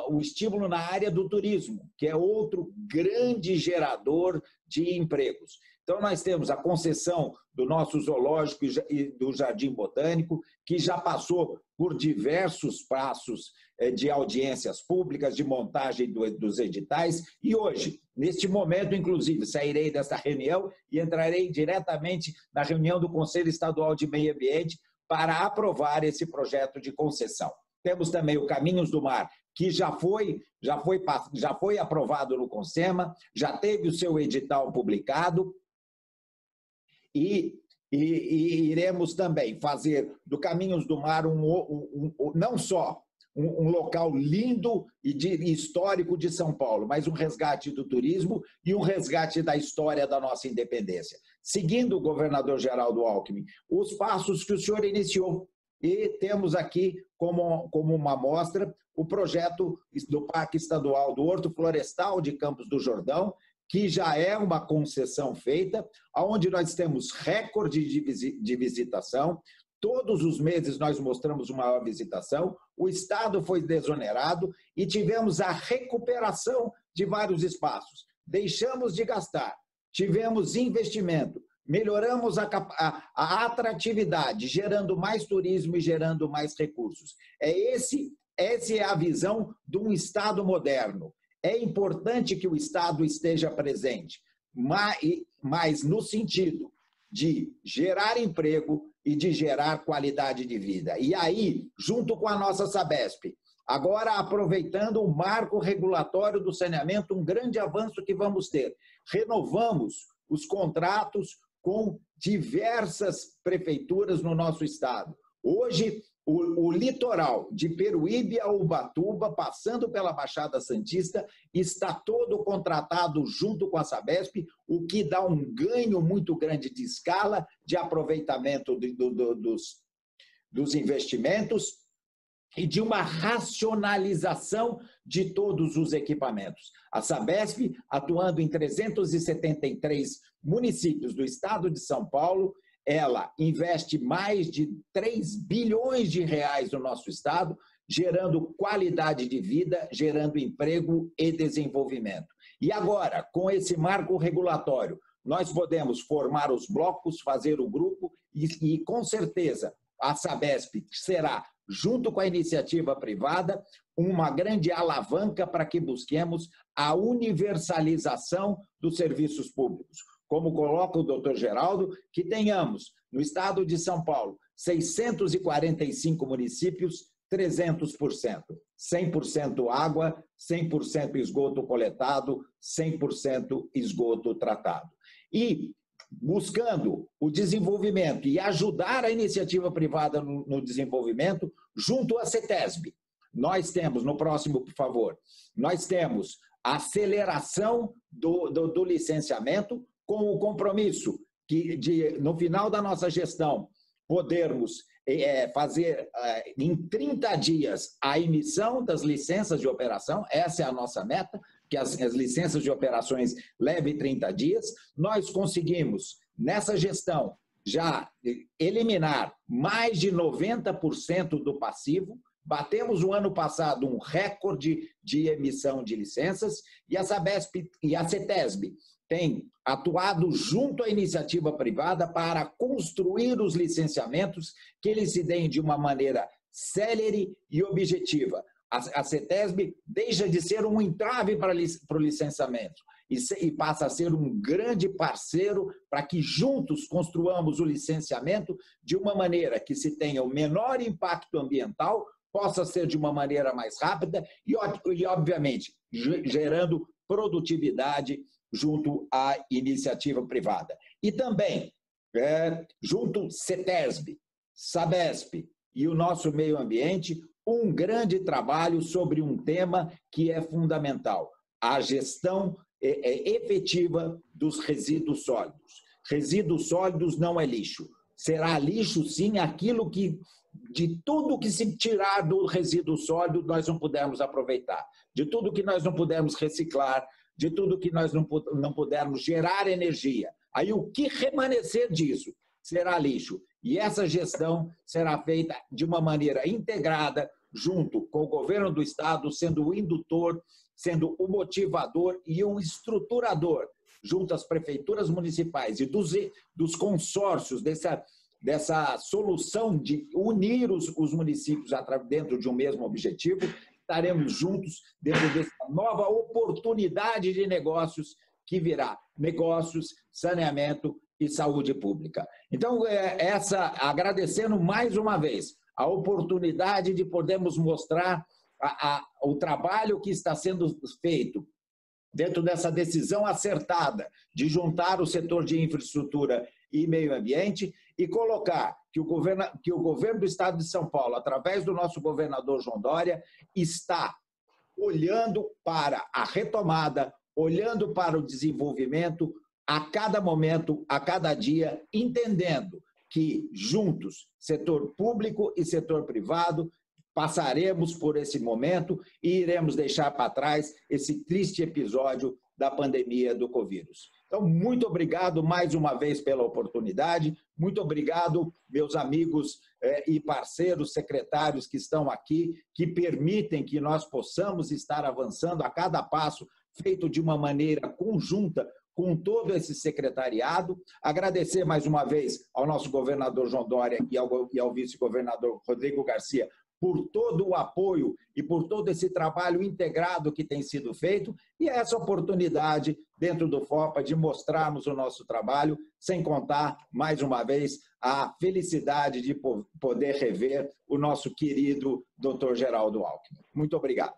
o estímulo na área do turismo, que é outro grande gerador de empregos. Então, nós temos a concessão do nosso zoológico e do Jardim Botânico, que já passou por diversos passos de audiências públicas, de montagem dos editais, e hoje, neste momento, inclusive, sairei desta reunião e entrarei diretamente na reunião do Conselho Estadual de Meio Ambiente para aprovar esse projeto de concessão. Temos também o Caminhos do Mar, que já foi aprovado no CONSEMA, já teve o seu edital publicado, e iremos também fazer do Caminhos do Mar não só um local lindo e histórico de São Paulo, mas um resgate do turismo e um resgate da história da nossa independência. Seguindo o governador Geraldo Alckmin, os passos que o senhor iniciou. E temos aqui como uma amostra o projeto do Parque Estadual do Horto Florestal de Campos do Jordão, que já é uma concessão feita, onde nós temos recorde de visitação. Todos os meses nós mostramos uma maior visitação, o Estado foi desonerado e tivemos a recuperação de vários espaços. Deixamos de gastar, tivemos investimento, melhoramos a atratividade, gerando mais turismo e gerando mais recursos. Essa é a visão de um Estado moderno. É importante que o Estado esteja presente, mas no sentido de gerar emprego e de gerar qualidade de vida. E aí, junto com a nossa Sabesp, agora aproveitando o marco regulatório do saneamento, um grande avanço que vamos ter. Renovamos os contratos com diversas prefeituras no nosso estado. Hoje, o litoral de Peruíbe a Ubatuba, passando pela Baixada Santista, está todo contratado junto com a Sabesp, o que dá um ganho muito grande de escala, de aproveitamento dos investimentos e de uma racionalização de todos os equipamentos. A Sabesp, atuando em 373 municípios do estado de São Paulo, ela investe mais de 3 bilhões de reais no nosso estado, gerando qualidade de vida, gerando emprego e desenvolvimento. E agora, com esse marco regulatório, nós podemos formar os blocos, fazer o grupo e com certeza, a Sabesp será, junto com a iniciativa privada, uma grande alavanca para que busquemos a universalização dos serviços públicos. Como coloca o doutor Geraldo, que tenhamos, no estado de São Paulo, 645 municípios, 300%. 100% água, 100% esgoto coletado, 100% esgoto tratado. E buscando o desenvolvimento e ajudar a iniciativa privada no desenvolvimento junto à CETESB. Nós temos, no próximo, por favor, nós temos a aceleração do licenciamento com o compromisso de, no final da nossa gestão, podermos fazer em 30 dias a emissão das licenças de operação. Essa é a nossa meta, que as licenças de operações levem 30 dias. Nós conseguimos, nessa gestão, já eliminar mais de 90% do passivo. Batemos o ano passado um recorde de emissão de licenças e a Sabesp e a CETESB têm atuado junto à iniciativa privada para construir os licenciamentos que eles se deem de uma maneira célere e objetiva. A CETESB deixa de ser um entrave para o licenciamento e passa a ser um grande parceiro para que juntos construamos o licenciamento de uma maneira que se tenha o menor impacto ambiental, possa ser de uma maneira mais rápida e obviamente, gerando produtividade junto à iniciativa privada. E também, junto CETESB, Sabesp e o nosso meio ambiente, um grande trabalho sobre um tema que é fundamental, a gestão efetiva dos resíduos sólidos. Resíduos sólidos não é lixo. Será lixo, sim, aquilo que, de tudo que se tirar do resíduo sólido, nós não pudermos aproveitar, de tudo que nós não pudermos reciclar, de tudo que nós não pudermos gerar energia. Aí o que remanescer disso será lixo. E essa gestão será feita de uma maneira integrada, junto com o governo do Estado, sendo o indutor, sendo o motivador e o estruturador, junto às prefeituras municipais e dos consórcios, dessa solução de unir os municípios dentro de um mesmo objetivo. Estaremos juntos dentro dessa nova oportunidade de negócios que virá. Negócios, saneamento e saúde pública. Então, agradecendo mais uma vez a oportunidade de podermos mostrar o trabalho que está sendo feito dentro dessa decisão acertada de juntar o setor de infraestrutura e meio ambiente e colocar que o governo do Estado de São Paulo, através do nosso governador João Dória, está olhando para a retomada, olhando para o desenvolvimento a cada momento, a cada dia, entendendo que juntos, setor público e setor privado, passaremos por esse momento e iremos deixar para trás esse triste episódio da pandemia do Covid. Então, muito obrigado mais uma vez pela oportunidade, muito obrigado, meus amigos e parceiros secretários que estão aqui, que permitem que nós possamos estar avançando a cada passo, feito de uma maneira conjunta com todo esse secretariado. Agradecer mais uma vez ao nosso governador João Dória e ao vice-governador Rodrigo Garcia por todo o apoio e por todo esse trabalho integrado que tem sido feito e essa oportunidade dentro do FOPA de mostrarmos o nosso trabalho, sem contar, mais uma vez, a felicidade de poder rever o nosso querido Dr. Geraldo Alckmin. Muito obrigado.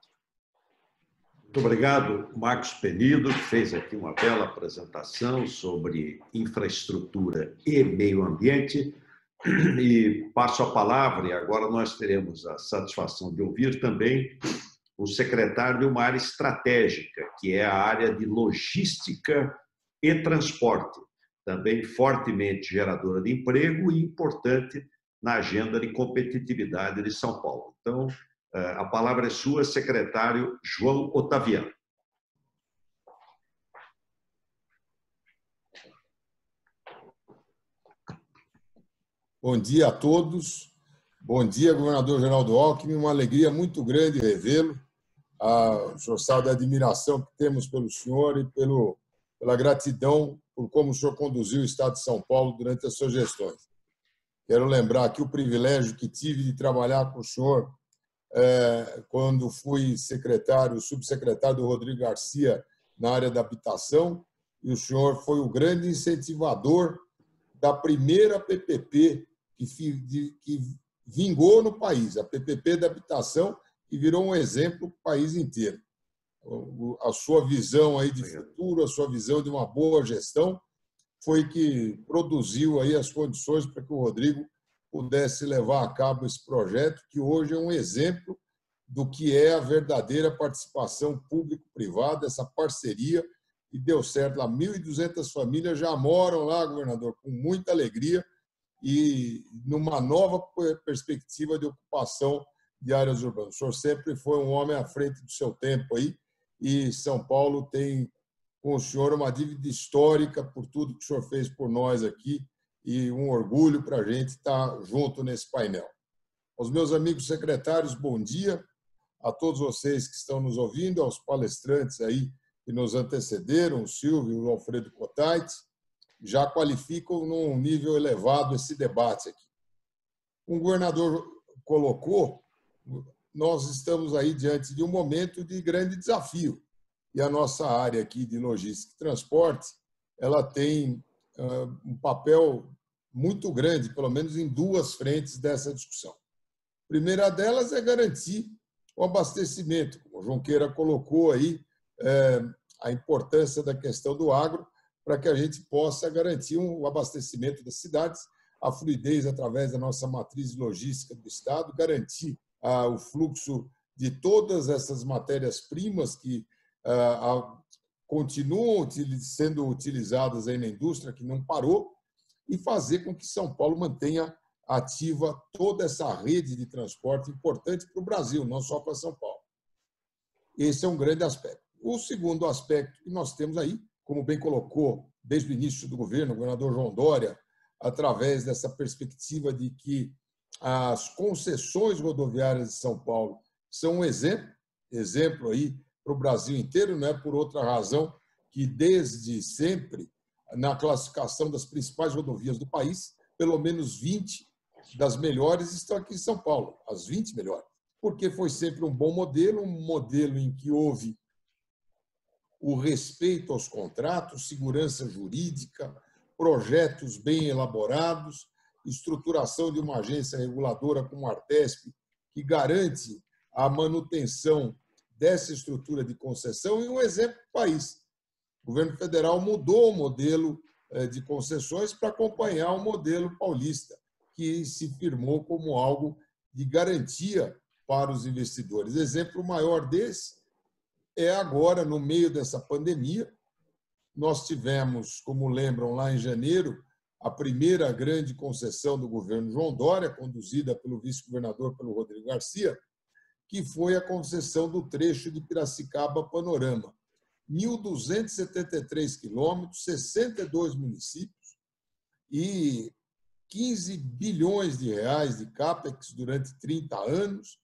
Muito obrigado, Marcos Penido, que fez aqui uma bela apresentação sobre infraestrutura e meio ambiente. E passo a palavra, e agora nós teremos a satisfação de ouvir também o secretário de uma área estratégica, que é a área de logística e transporte, também fortemente geradora de emprego e importante na agenda de competitividade de São Paulo. Então, a palavra é sua, secretário João Otaviano. Bom dia a todos. Bom dia, governador Geraldo Alckmin. Uma alegria muito grande revê-lo. O senhor sabe da admiração que temos pelo senhor e pela gratidão por como o senhor conduziu o Estado de São Paulo durante as suas gestões. Quero lembrar aqui o privilégio que tive de trabalhar com o senhor quando fui subsecretário do Rodrigo Garcia na área da habitação, e o senhor foi o grande incentivador da primeira PPP que vingou no país, a PPP da habitação, que virou um exemplo para o país inteiro. A sua visão aí de futuro, a sua visão de uma boa gestão, foi que produziu aí as condições para que o Rodrigo pudesse levar a cabo esse projeto, que hoje é um exemplo do que é a verdadeira participação público-privada, essa parceria que deu certo lá. 1.200 famílias já moram lá, governador, com muita alegria e numa nova perspectiva de ocupação de áreas urbanas. O senhor sempre foi um homem à frente do seu tempo aí, e São Paulo tem com o senhor uma dívida histórica por tudo que o senhor fez por nós aqui, e um orgulho para a gente estar junto nesse painel. Aos meus amigos secretários, bom dia. A todos vocês que estão nos ouvindo, aos palestrantes aí que nos antecederam, o Silvio e o Alfredo Cotait, já qualificam num nível elevado esse debate aqui. O governador colocou, nós estamos aí diante de um momento de grande desafio, e a nossa área aqui de logística e transporte, ela tem um papel muito grande, pelo menos em duas frentes dessa discussão. A primeira delas é garantir o abastecimento, como o Junqueira colocou aí, a importância da questão do agro, para que a gente possa garantir o abastecimento das cidades, a fluidez através da nossa matriz logística do Estado, garantir o fluxo de todas essas matérias-primas que continuam sendo utilizadas aí na indústria, que não parou, e fazer com que São Paulo mantenha ativa toda essa rede de transporte importante para o Brasil, não só para São Paulo. Esse é um grande aspecto. O segundo aspecto que nós temos aí, como bem colocou desde o início do governo, o governador João Dória, através dessa perspectiva de que as concessões rodoviárias de São Paulo são um exemplo aí para o Brasil inteiro, não é por outra razão que desde sempre, na classificação das principais rodovias do país, pelo menos 20 das melhores estão aqui em São Paulo, as 20 melhores, porque foi sempre um bom modelo, um modelo em que houve o respeito aos contratos, segurança jurídica, projetos bem elaborados, estruturação de uma agência reguladora como a Artesp, que garante a manutenção dessa estrutura de concessão, e um exemplo do país. O governo federal mudou o modelo de concessões para acompanhar o modelo paulista, que se firmou como algo de garantia para os investidores. Exemplo maior desse é agora, no meio dessa pandemia, nós tivemos, como lembram, lá em janeiro, a primeira grande concessão do governo João Dória, conduzida pelo vice-governador, pelo Rodrigo Garcia, que foi a concessão do trecho de Piracicaba Panorama. 1.273 quilômetros, 62 municípios e 15 bilhões de reais de CAPEX durante 30 anos,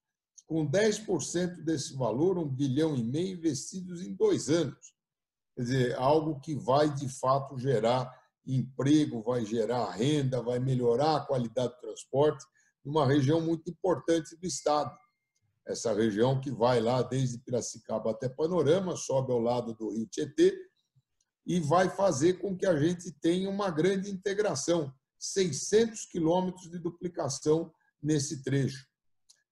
com 10% desse valor, 1,5 bilhão investidos em 2 anos. Quer dizer, algo que vai, de fato, gerar emprego, vai gerar renda, vai melhorar a qualidade do transporte numa região muito importante do Estado. Essa região que vai lá desde Piracicaba até Panorama, sobe ao lado do Rio Tietê, e vai fazer com que a gente tenha uma grande integração, 600 quilômetros de duplicação nesse trecho.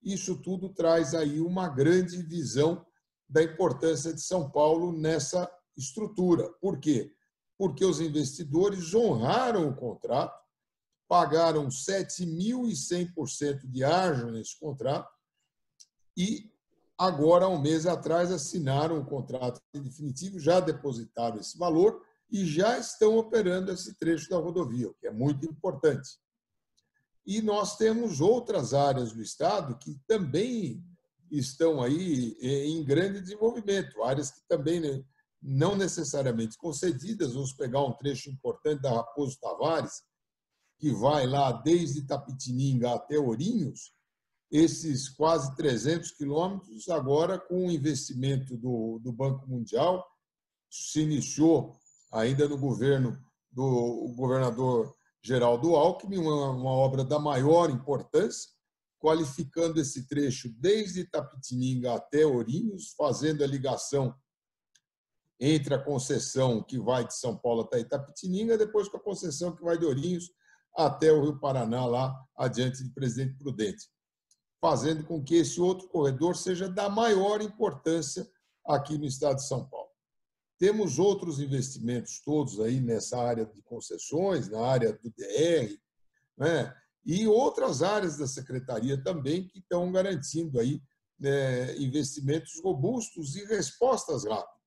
Isso tudo traz aí uma grande visão da importância de São Paulo nessa estrutura. Por quê? Porque os investidores honraram o contrato, pagaram 7.100% de ágio nesse contrato e agora, há um mês atrás, assinaram o contrato definitivo, já depositaram esse valor e já estão operando esse trecho da rodovia, o que é muito importante. E nós temos outras áreas do Estado que também estão aí em grande desenvolvimento, áreas que também não necessariamente concedidas. Vamos pegar um trecho importante da Raposo Tavares, que vai lá desde Itapetininga até Ourinhos, esses quase 300 quilômetros, agora com o investimento do Banco Mundial, se iniciou ainda no governo do governador Geraldo Alckmin, uma obra da maior importância, qualificando esse trecho desde Itapetininga até Ourinhos, fazendo a ligação entre a concessão que vai de São Paulo até Itapetininga, depois com a concessão que vai de Ourinhos até o Rio Paraná, lá adiante de Presidente Prudente, fazendo com que esse outro corredor seja da maior importância aqui no estado de São Paulo. Temos outros investimentos todos aí nessa área de concessões, na área do DR, né? E outras áreas da Secretaria também que estão garantindo aí investimentos robustos e respostas rápidas.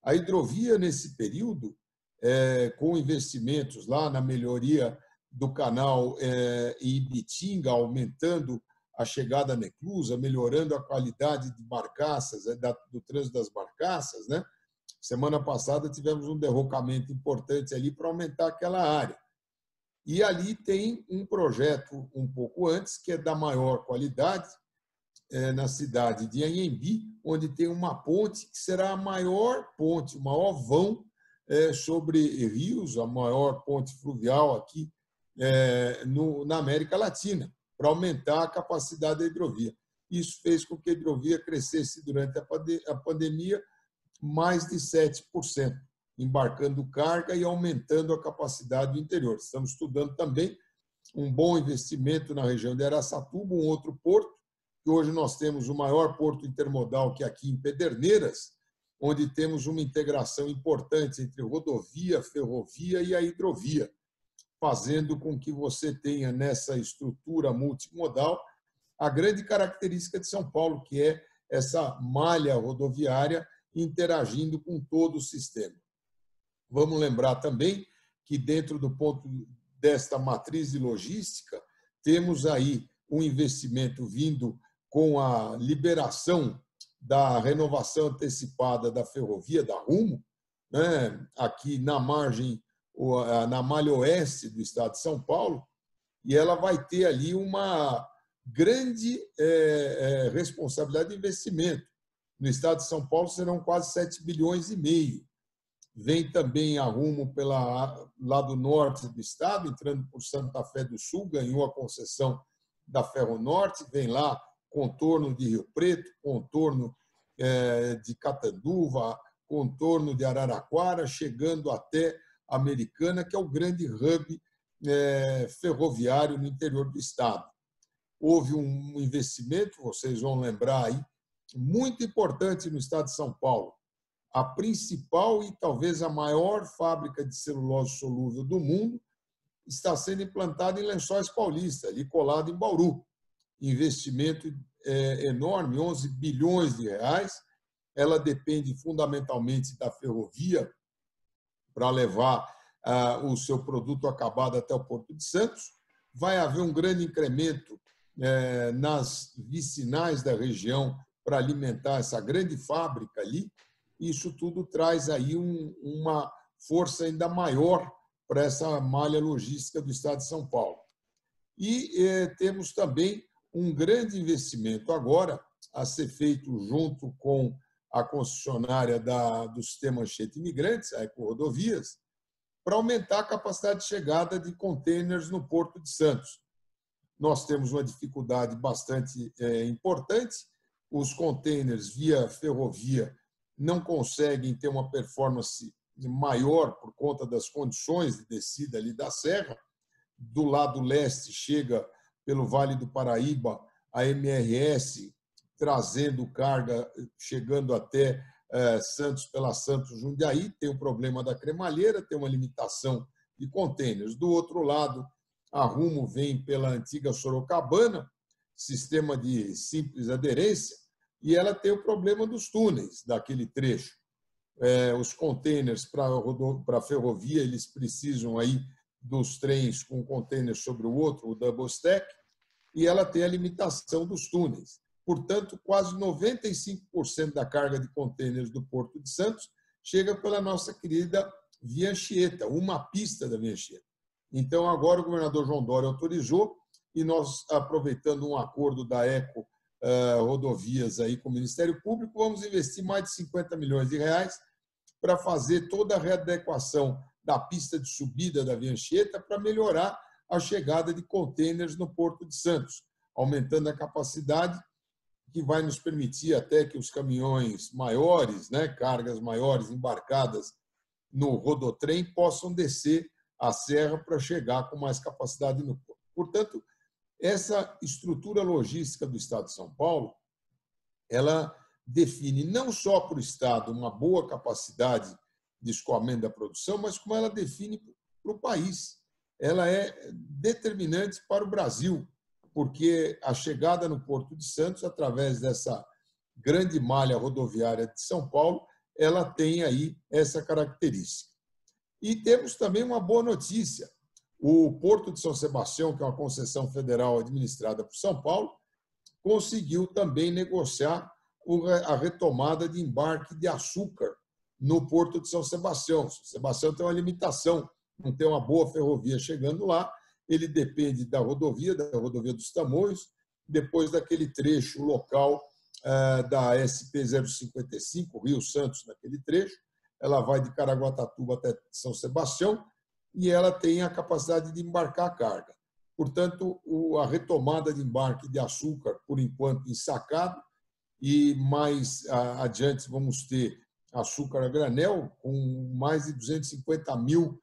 A hidrovia, nesse período, com investimentos lá na melhoria do canal Ibitinga, aumentando a chegada à Neclusa, melhorando a qualidade de barcaças, do trânsito das barcaças, né? Semana passada tivemos um derrocamento importante ali para aumentar aquela área. E ali tem um projeto um pouco antes, que é da maior qualidade, na cidade de Anhembi, onde tem uma ponte que será a maior ponte, o maior vão sobre rios, a maior ponte fluvial aqui na América Latina, para aumentar a capacidade da hidrovia. Isso fez com que a hidrovia crescesse durante a pandemia mais de 7%, embarcando carga e aumentando a capacidade do interior. Estamos estudando também um bom investimento na região de Araçatuba, um outro porto, que hoje nós temos o maior porto intermodal, que é aqui em Pederneiras, onde temos uma integração importante entre rodovia, ferrovia e a hidrovia, fazendo com que você tenha nessa estrutura multimodal a grande característica de São Paulo, que é essa malha rodoviária interagindo com todo o sistema. Vamos lembrar também que dentro do ponto desta matriz de logística, temos aí um investimento vindo com a liberação da renovação antecipada da ferrovia, da Rumo, né? Aqui na margem, na malha oeste do estado de São Paulo, e ela vai ter ali uma grande responsabilidade de investimento. No estado de São Paulo serão quase 7,5 bilhões. Vem também a Rumo pela lado norte do estado, entrando por Santa Fé do Sul, ganhou a concessão da Ferronorte, vem lá contorno de Rio Preto, contorno de Catanduva, contorno de Araraquara, chegando até Americana, que é o grande hub ferroviário no interior do estado. Houve um investimento, vocês vão lembrar aí, muito importante no estado de São Paulo. A principal e talvez a maior fábrica de celulose solúvel do mundo está sendo implantada em Lençóis Paulista, ali colado em Bauru. Investimento enorme, 11 bilhões de reais. Ela depende fundamentalmente da ferrovia para levar o seu produto acabado até o Porto de Santos. Vai haver um grande incremento nas vicinais da região para alimentar essa grande fábrica ali. Isso tudo traz aí uma força ainda maior para essa malha logística do estado de São Paulo. E temos também um grande investimento agora a ser feito junto com a concessionária do sistema Anchieta Imigrantes, a Ecorodovias, para aumentar a capacidade de chegada de contêineres no Porto de Santos. Nós temos uma dificuldade bastante importante, os contêineres via ferrovia não conseguem ter uma performance maior por conta das condições de descida ali da serra. Do lado leste chega pelo Vale do Paraíba a MRS, trazendo carga, chegando até Santos pela Santos Jundiaí, tem o problema da cremalheira, tem uma limitação de contêineres. Do outro lado, a Rumo vem pela antiga Sorocabana, sistema de simples aderência, e ela tem o problema dos túneis daquele trecho. Os contêineres para a ferrovia, eles precisam aí dos trens com um contêiner sobre o outro, o double stack, e ela tem a limitação dos túneis. Portanto, quase 95% da carga de contêineres do Porto de Santos chega pela nossa querida Via Anchieta, uma pista da Via Anchieta. Então, agora o governador João Dória autorizou e nós, aproveitando um acordo da Eco Rodovias aí com o Ministério Público, vamos investir mais de 50 milhões de reais para fazer toda a readequação da pista de subida da Via Anchieta para melhorar a chegada de contêineres no Porto de Santos, aumentando a capacidade que vai nos permitir até que os caminhões maiores, né, cargas maiores embarcadas no rodotrem, possam descer a serra para chegar com mais capacidade no porto. Portanto, essa estrutura logística do Estado de São Paulo, ela define não só para o Estado uma boa capacidade de escoamento da produção, mas como ela define para o país. Ela é determinante para o Brasil, porque a chegada no Porto de Santos, através dessa grande malha rodoviária de São Paulo, ela tem aí essa característica. E temos também uma boa notícia. O Porto de São Sebastião, que é uma concessão federal administrada por São Paulo, conseguiu também negociar a retomada de embarque de açúcar no Porto de São Sebastião. São Sebastião tem uma limitação, não tem uma boa ferrovia chegando lá, ele depende da rodovia dos Tamoios, depois daquele trecho local da SP-055, Rio Santos, naquele trecho, ela vai de Caraguatatuba até São Sebastião e ela tem a capacidade de embarcar a carga. Portanto, a retomada de embarque de açúcar, por enquanto, ensacado, e mais adiante vamos ter açúcar a granel, com mais de 250 mil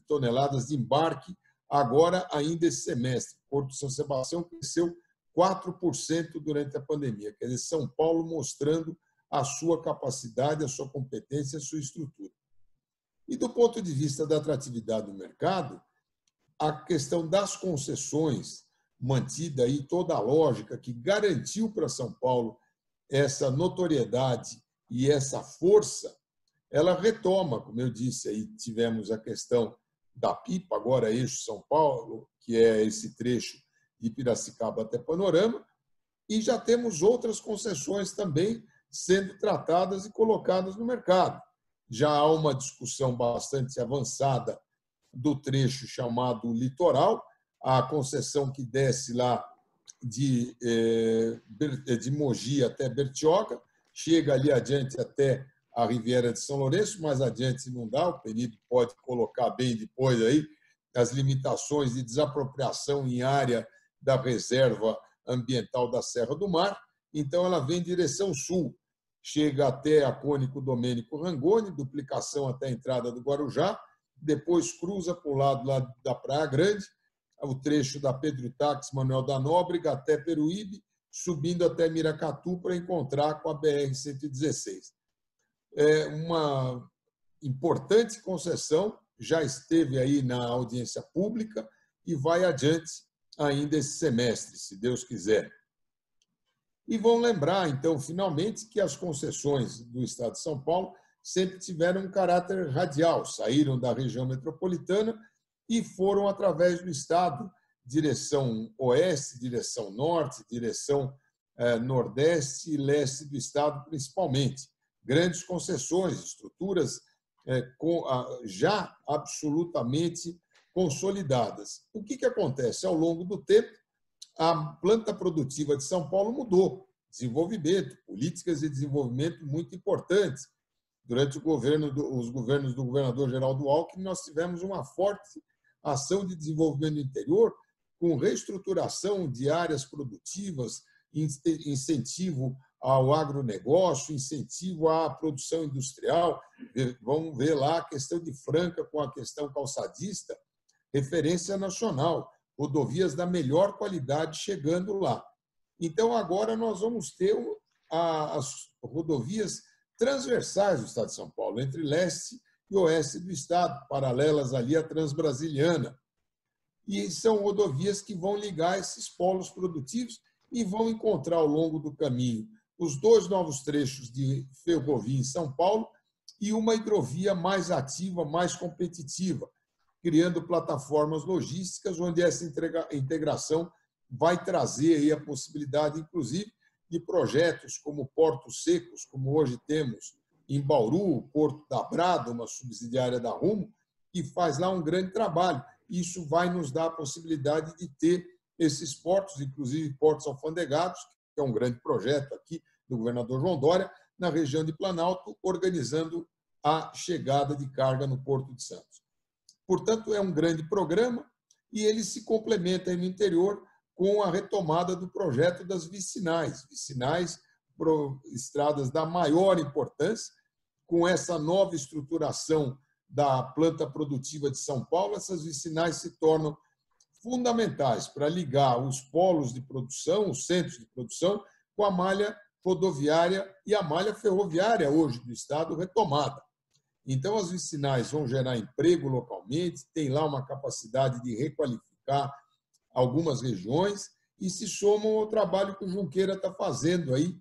toneladas de embarque, agora ainda esse semestre. Porto de São Sebastião cresceu 4% durante a pandemia. Quer dizer, São Paulo mostrando a sua capacidade, a sua competência, a sua estrutura. E do ponto de vista da atratividade do mercado, a questão das concessões, mantida aí toda a lógica que garantiu para São Paulo essa notoriedade e essa força, ela retoma, como eu disse, aí tivemos a questão da Pipa, agora eixo São Paulo, que é esse trecho de Piracicaba até Panorama, e já temos outras concessões também sendo tratadas e colocadas no mercado. Já há uma discussão bastante avançada do trecho chamado Litoral, a concessão que desce lá de Mogi até Bertioga, chega ali adiante até a Riviera de São Lourenço, mais adiante não dá, o período pode colocar bem depois aí as limitações de desapropriação em área da reserva ambiental da Serra do Mar, então ela vem em direção sul, chega até a Cônico Domênico Rangoni, duplicação até a entrada do Guarujá, depois cruza para o lado lá da Praia Grande, o trecho da Pedro Táxi Manuel da Nóbrega até Peruíbe, subindo até Miracatu para encontrar com a BR-116. É uma importante concessão, já esteve aí na audiência pública e vai adiante ainda esse semestre, se Deus quiser. E vão lembrar, então, finalmente, que as concessões do Estado de São Paulo sempre tiveram um caráter radial, saíram da região metropolitana e foram através do Estado, direção oeste, direção norte, direção nordeste e leste do Estado, principalmente. Grandes concessões, estruturas já absolutamente consolidadas. O que acontece? Ao longo do tempo, a planta produtiva de São Paulo mudou. Desenvolvimento, políticas de desenvolvimento muito importantes. Durante os governos do governador Geraldo Alckmin, nós tivemos uma forte ação de desenvolvimento do interior, com reestruturação de áreas produtivas, incentivo ao agronegócio, incentivo à produção industrial. Vamos ver lá a questão de Franca com a questão calçadista, referência nacional, rodovias da melhor qualidade chegando lá. Então, agora nós vamos ter as rodovias transversais do Estado de São Paulo, entre leste e oeste do Estado, paralelas ali à Transbrasiliana. E são rodovias que vão ligar esses polos produtivos e vão encontrar ao longo do caminho os 2 novos trechos de ferrovia em São Paulo e uma hidrovia mais ativa, mais competitiva, criando plataformas logísticas onde essa integração vai trazer aí a possibilidade, inclusive, de projetos como portos secos, como hoje temos em Bauru, o Porto da Brada, uma subsidiária da Rumo, que faz lá um grande trabalho. Isso vai nos dar a possibilidade de ter esses portos, inclusive portos alfandegados, que é um grande projeto aqui do governador João Dória, na região de Planalto, organizando a chegada de carga no Porto de Santos. Portanto, é um grande programa e ele se complementa aí no interior com a retomada do projeto das vicinais, estradas da maior importância, com essa nova estruturação da planta produtiva de São Paulo, essas vicinais se tornam fundamentais para ligar os polos de produção, os centros de produção, com a malha rodoviária e a malha ferroviária hoje do Estado retomada. Então, as vicinais vão gerar emprego localmente, tem lá uma capacidade de requalificar algumas regiões e se somam ao trabalho que o Junqueira está fazendo aí,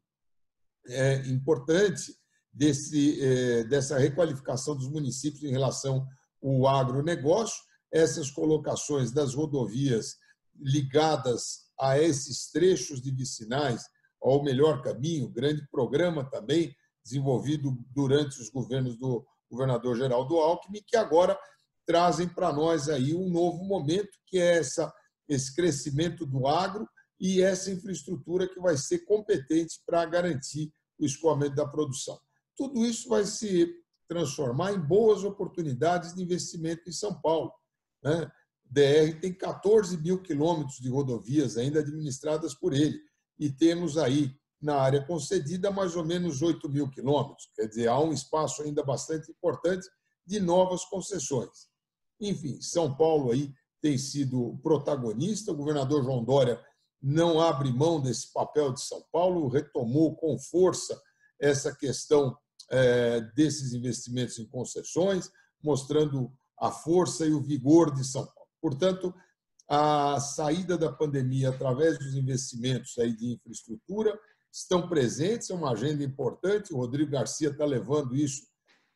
importante, dessa requalificação dos municípios em relação ao agronegócio, essas colocações das rodovias ligadas a esses trechos de vicinais, ao Melhor Caminho, grande programa também desenvolvido durante os governos do governador Geraldo Alckmin, que agora trazem para nós aí um novo momento, que é esse crescimento do agro e essa infraestrutura que vai ser competente para garantir o escoamento da produção. Tudo isso vai se transformar em boas oportunidades de investimento em São Paulo, né? O DR tem 14 mil quilômetros de rodovias ainda administradas por ele e temos aí, na área concedida, mais ou menos 8 mil quilômetros. Quer dizer, há um espaço ainda bastante importante de novas concessões. Enfim, São Paulo aí tem sido protagonista, o governador João Dória não abre mão desse papel de São Paulo, retomou com força essa questão desses investimentos em concessões, mostrando a força e o vigor de São Paulo. Portanto, a saída da pandemia através dos investimentos aí de infraestrutura estão presentes, é uma agenda importante, o Rodrigo Garcia está levando isso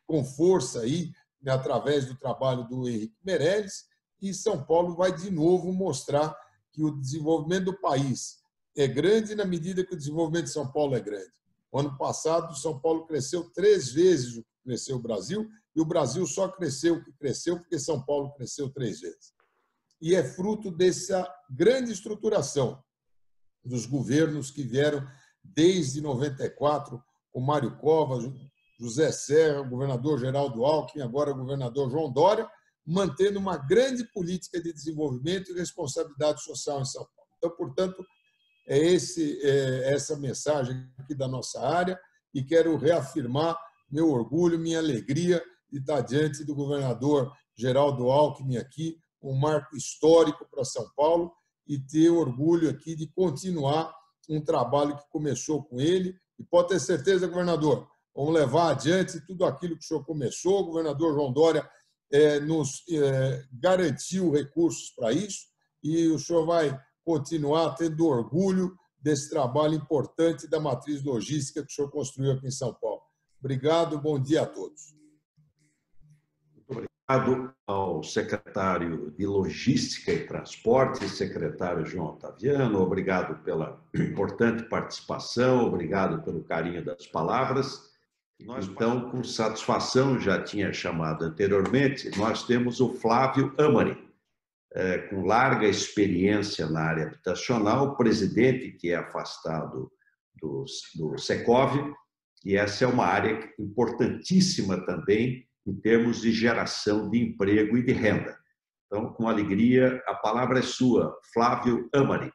com força aí, através do trabalho do Henrique Meirelles, e São Paulo vai de novo mostrar que o desenvolvimento do país é grande na medida que o desenvolvimento de São Paulo é grande. O ano passado, São Paulo cresceu 3 vezes o que cresceu o Brasil, e o Brasil só cresceu o que cresceu porque São Paulo cresceu 3 vezes. E é fruto dessa grande estruturação dos governos que vieram desde 94, com Mário Covas, José Serra, o governador Geraldo Alckmin, agora o governador João Dória, mantendo uma grande política de desenvolvimento e responsabilidade social em São Paulo. Então, portanto, essa mensagem aqui da nossa área e quero reafirmar meu orgulho, minha alegria de estar diante do governador Geraldo Alckmin aqui, um marco histórico para São Paulo e ter orgulho aqui de continuar um trabalho que começou com ele. E pode ter certeza, governador, vamos levar adiante tudo aquilo que o senhor começou. O governador João Dória nos garantiu recursos para isso e o senhor vai continuar tendo orgulho desse trabalho importante da matriz logística que o senhor construiu aqui em São Paulo. Obrigado, bom dia a todos. Muito obrigado ao secretário de Logística e Transporte, secretário João Otaviano, obrigado pela importante participação, obrigado pelo carinho das palavras. Então, com satisfação, já tinha chamado anteriormente, nós temos o Flávio Amari, com larga experiência na área habitacional, presidente que é afastado do Secov, e essa é uma área importantíssima também em termos de geração de emprego e de renda. Então, com alegria, a palavra é sua, Flávio Amari.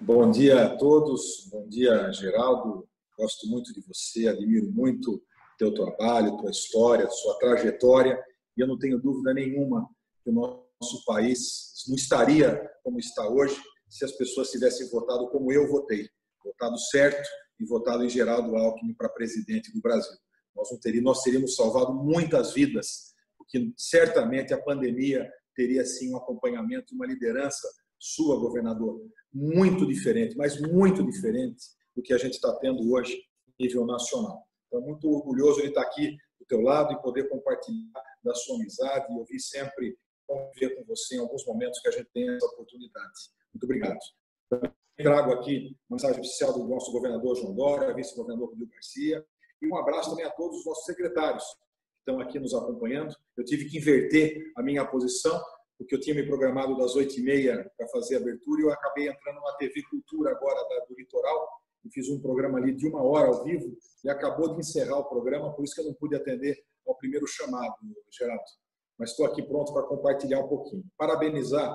Bom dia a todos, bom dia, Geraldo. Gosto muito de você, admiro muito teu trabalho, tua história, sua trajetória, e eu não tenho dúvida nenhuma que o nosso país não estaria como está hoje se as pessoas tivessem votado como eu votei, votado certo e votado em Geraldo Alckmin para presidente do Brasil. Nós teríamos salvado muitas vidas, porque certamente a pandemia teria sim um acompanhamento, uma liderança sua, governador, muito diferente, mas muito diferente do que a gente está tendo hoje em nível nacional. Então, muito orgulhoso de estar aqui do teu lado e poder compartilhar da sua amizade e ouvir sempre, conviver com você em alguns momentos que a gente tem essa oportunidade. Muito obrigado. Trago aqui uma mensagem oficial do nosso governador João Dória, vice-governador Rodrigo Garcia, e um abraço também a todos os nossos secretários que estão aqui nos acompanhando. Eu tive que inverter a minha posição, porque eu tinha me programado das 8h30 para fazer a abertura e eu acabei entrando na TV Cultura agora do Litoral e fiz um programa ali de 1 hora ao vivo e acabou de encerrar o programa, por isso que eu não pude atender ao primeiro chamado, Geraldo. Mas estou aqui pronto para compartilhar um pouquinho. Parabenizar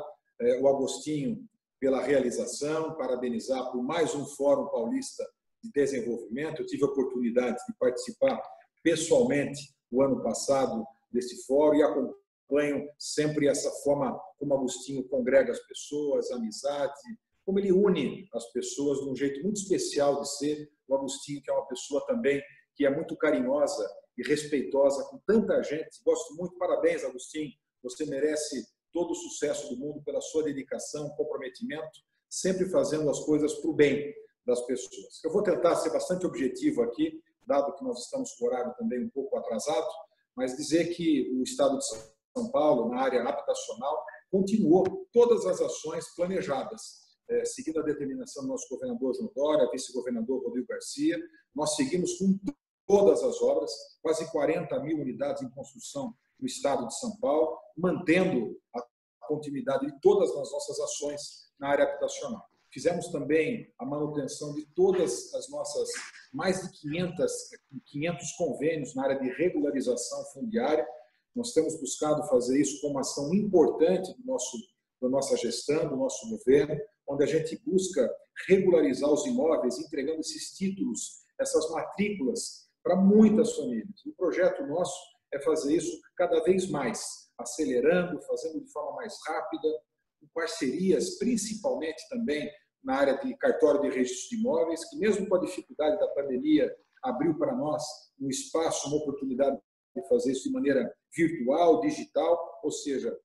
o Agostinho pela realização, parabenizar por mais um Fórum Paulista de Desenvolvimento. Eu tive a oportunidade de participar pessoalmente o ano passado desse fórum e acompanho sempre essa forma como Agostinho congrega as pessoas, amizade, como ele une as pessoas de um jeito muito especial de ser. O Agostinho, que é uma pessoa também que é muito carinhosa e respeitosa com tanta gente. Gosto muito, parabéns, Agostinho. Você merece todo o sucesso do mundo pela sua dedicação, comprometimento, sempre fazendo as coisas para o bem das pessoas. Eu vou tentar ser bastante objetivo aqui, dado que nós estamos com o horário também um pouco atrasado, mas dizer que o Estado de São Paulo, na área habitacional, continuou todas as ações planejadas, seguindo a determinação do nosso governador João Dória, vice-governador Rodrigo Garcia. Nós seguimos com todas as obras, quase 40 mil unidades em construção no Estado de São Paulo, mantendo a continuidade de todas as nossas ações na área habitacional. Fizemos também a manutenção de todas as nossas mais de 500 convênios na área de regularização fundiária. Nós temos buscado fazer isso como uma ação importante da nossa gestão, do nosso governo, onde a gente busca regularizar os imóveis, entregando esses títulos, essas matrículas para muitas famílias. O projeto nosso é fazer isso cada vez mais, acelerando, fazendo de forma mais rápida, com parcerias, principalmente também na área de cartório de registro de imóveis, que mesmo com a dificuldade da pandemia, abriu para nós um espaço, uma oportunidade de fazer isso de maneira virtual, digital, ou seja,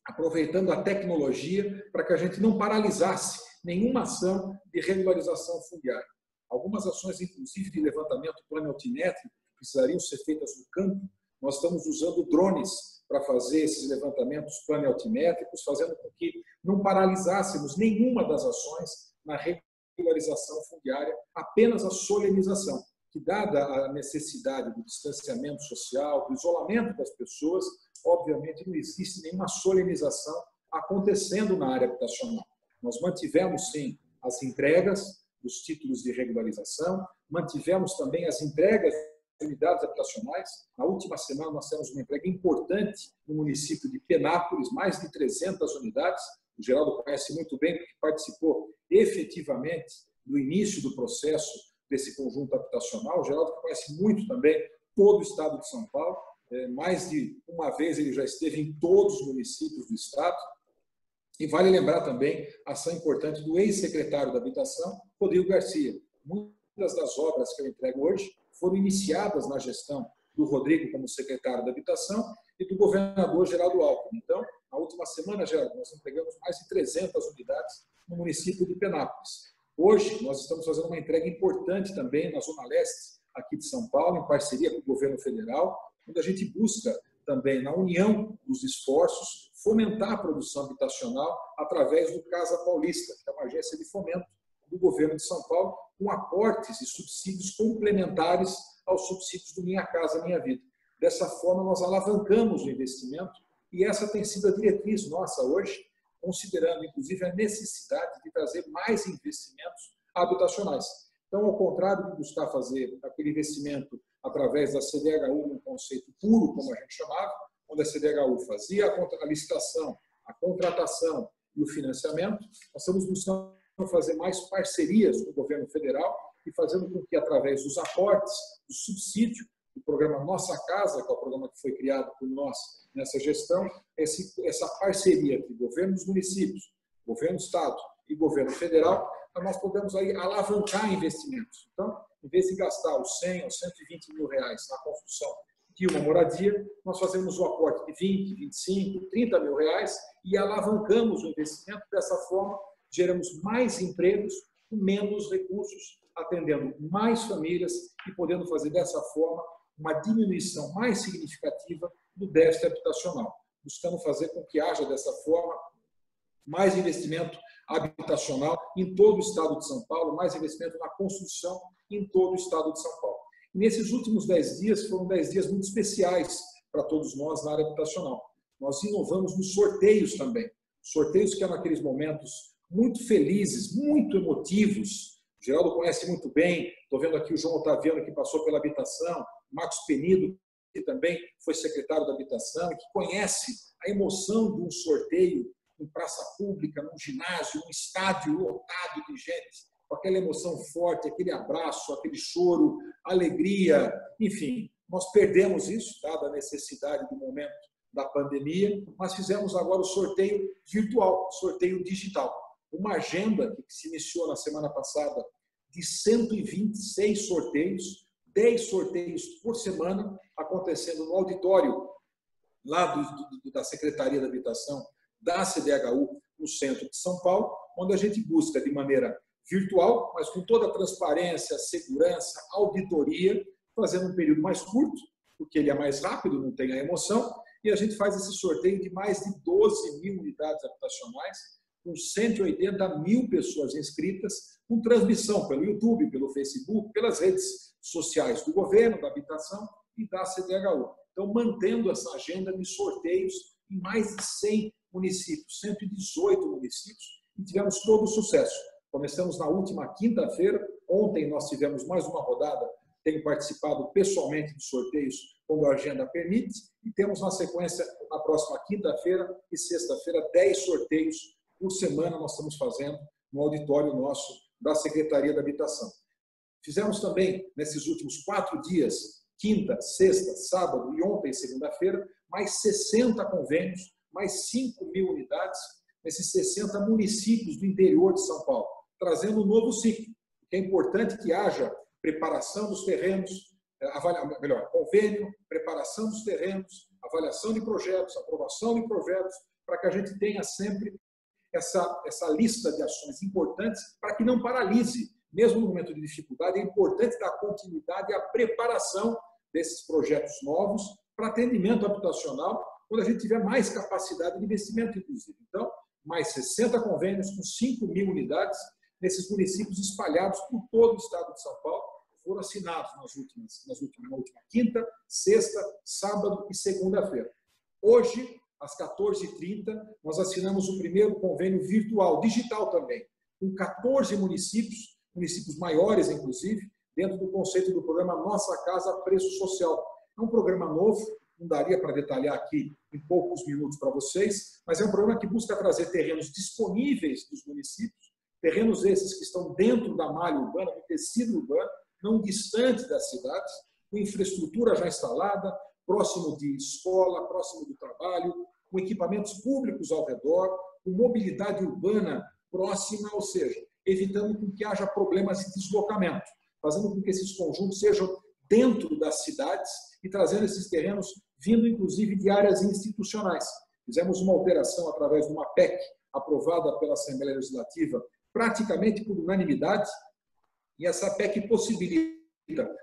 aproveitando a tecnologia para que a gente não paralisasse nenhuma ação de regularização fundiária. Algumas ações, inclusive, de levantamento planimétrico, precisariam ser feitas no campo. Nós estamos usando drones para fazer esses levantamentos planimétricos, fazendo com que não paralisássemos nenhuma das ações na regularização fundiária, apenas a solenização, que, dada a necessidade do distanciamento social, do isolamento das pessoas, obviamente não existe nenhuma solenização acontecendo na área habitacional. Nós mantivemos, sim, as entregas dos títulos de regularização, mantivemos também as entregas de unidades habitacionais. Na última semana, nós temos uma entrega importante no município de Penápolis, mais de 300 unidades. O Geraldo conhece muito bem, porque participou efetivamente do início do processo desse conjunto habitacional. O Geraldo conhece muito também todo o estado de São Paulo. Mais de uma vez ele já esteve em todos os municípios do estado. E vale lembrar também a ação importante do ex-secretário da Habitação, Rodrigo Garcia. Muitas das obras que eu entrego hoje foram iniciadas na gestão do Rodrigo como secretário da Habitação e do governador Geraldo Alckmin. Então, na última semana, Geraldo, nós entregamos mais de 300 unidades no município de Penápolis. Hoje, nós estamos fazendo uma entrega importante também na Zona Leste, aqui de São Paulo, em parceria com o governo federal, onde a gente busca também, na união dos esforços, fomentar a produção habitacional através do Casa Paulista, que é uma agência de fomento do governo de São Paulo, com aportes e subsídios complementares aos subsídios do Minha Casa Minha Vida. Dessa forma, nós alavancamos o investimento e essa tem sido a diretriz nossa hoje, considerando, inclusive, a necessidade de trazer mais investimentos habitacionais. Então, ao contrário de buscar fazer aquele investimento através da CDHU, num conceito puro, como a gente chamava, onde a CDHU fazia a licitação, a contratação e o financiamento, nós estamos buscando fazer mais parcerias com o governo federal e fazendo com que, através dos aportes, do subsídio, do programa Nossa Casa, que é o programa que foi criado por nós nessa gestão, essa parceria entre governo dos municípios, governo do estado e governo federal, nós podemos aí alavancar investimentos. Então, em vez de gastar os 100 ou 120 mil reais na construção de uma moradia, nós fazemos o aporte de 20, 25, 30 mil reais e alavancamos o investimento. Dessa forma, geramos mais empregos com menos recursos, atendendo mais famílias e podendo fazer dessa forma uma diminuição mais significativa do déficit habitacional, buscando fazer com que haja dessa forma mais investimento habitacional em todo o estado de São Paulo, mais investimento na construção em todo o estado de São Paulo. E nesses últimos 10 dias, foram 10 dias muito especiais para todos nós na área habitacional. Nós inovamos nos sorteios também. Sorteios que eram aqueles momentos muito felizes, muito emotivos. O Geraldo conhece muito bem, estou vendo aqui o João Otaviano, que passou pela habitação, Marcos Penido, que também foi secretário da Habitação, que conhece a emoção de um sorteio em praça pública, num ginásio, num estádio lotado de gente, com aquela emoção forte, aquele abraço, aquele choro, alegria, enfim. Nós perdemos isso, dada a necessidade do momento da pandemia, mas fizemos agora o sorteio virtual, sorteio digital. uma agenda que se iniciou na semana passada de 126 sorteios, 10 sorteios por semana, acontecendo no auditório lá da Secretaria da Habitação da CDHU, no centro de São Paulo, onde a gente busca de maneira virtual, mas com toda a transparência, segurança, auditoria, fazendo um período mais curto, porque ele é mais rápido, não tem a emoção, e a gente faz esse sorteio de mais de 12 mil unidades habitacionais, com 180 mil pessoas inscritas, com transmissão pelo YouTube, pelo Facebook, pelas redes sociais do governo, da habitação e da CDHU. Então, mantendo essa agenda de sorteios em mais de 100 municípios, 118 municípios, e tivemos todo o sucesso. Começamos na última quinta-feira, ontem nós tivemos mais uma rodada, tenho participado pessoalmente dos sorteios quando a agenda permite, e temos na sequência, na próxima quinta-feira e sexta-feira, 10 sorteios por semana nós estamos fazendo no auditório nosso da Secretaria da Habitação. Fizemos também, nesses últimos 4 dias, quinta, sexta, sábado e ontem, segunda-feira, mais 60 convênios, mais 5 mil unidades, nesses 60 municípios do interior de São Paulo, trazendo um novo ciclo. É importante que haja preparação dos terrenos, convênio, preparação dos terrenos, avaliação de projetos, aprovação de projetos, para que a gente tenha sempre essa lista de ações importantes para que não paralise. Mesmo no momento de dificuldade, é importante dar continuidade à preparação desses projetos novos para atendimento habitacional, quando a gente tiver mais capacidade de investimento, inclusive. Então, mais 60 convênios com 5 mil unidades nesses municípios espalhados por todo o estado de São Paulo, foram assinados na última quinta, sexta, sábado e segunda-feira. Hoje, às 14h30, nós assinamos o primeiro convênio virtual, digital também, com 14 municípios maiores, inclusive, dentro do conceito do programa Nossa Casa Preço Social. É um programa novo, não daria para detalhar aqui em poucos minutos para vocês, mas é um programa que busca trazer terrenos disponíveis dos municípios, terrenos esses que estão dentro da malha urbana, do tecido urbano, não distante das cidades, com infraestrutura já instalada, próximo de escola, próximo do trabalho, com equipamentos públicos ao redor, com mobilidade urbana próxima, ou seja, evitando que haja problemas de deslocamento, fazendo com que esses conjuntos sejam dentro das cidades e trazendo esses terrenos vindo, inclusive, de áreas institucionais. Fizemos uma alteração através de uma PEC aprovada pela Assembleia Legislativa praticamente por unanimidade, e essa PEC possibilita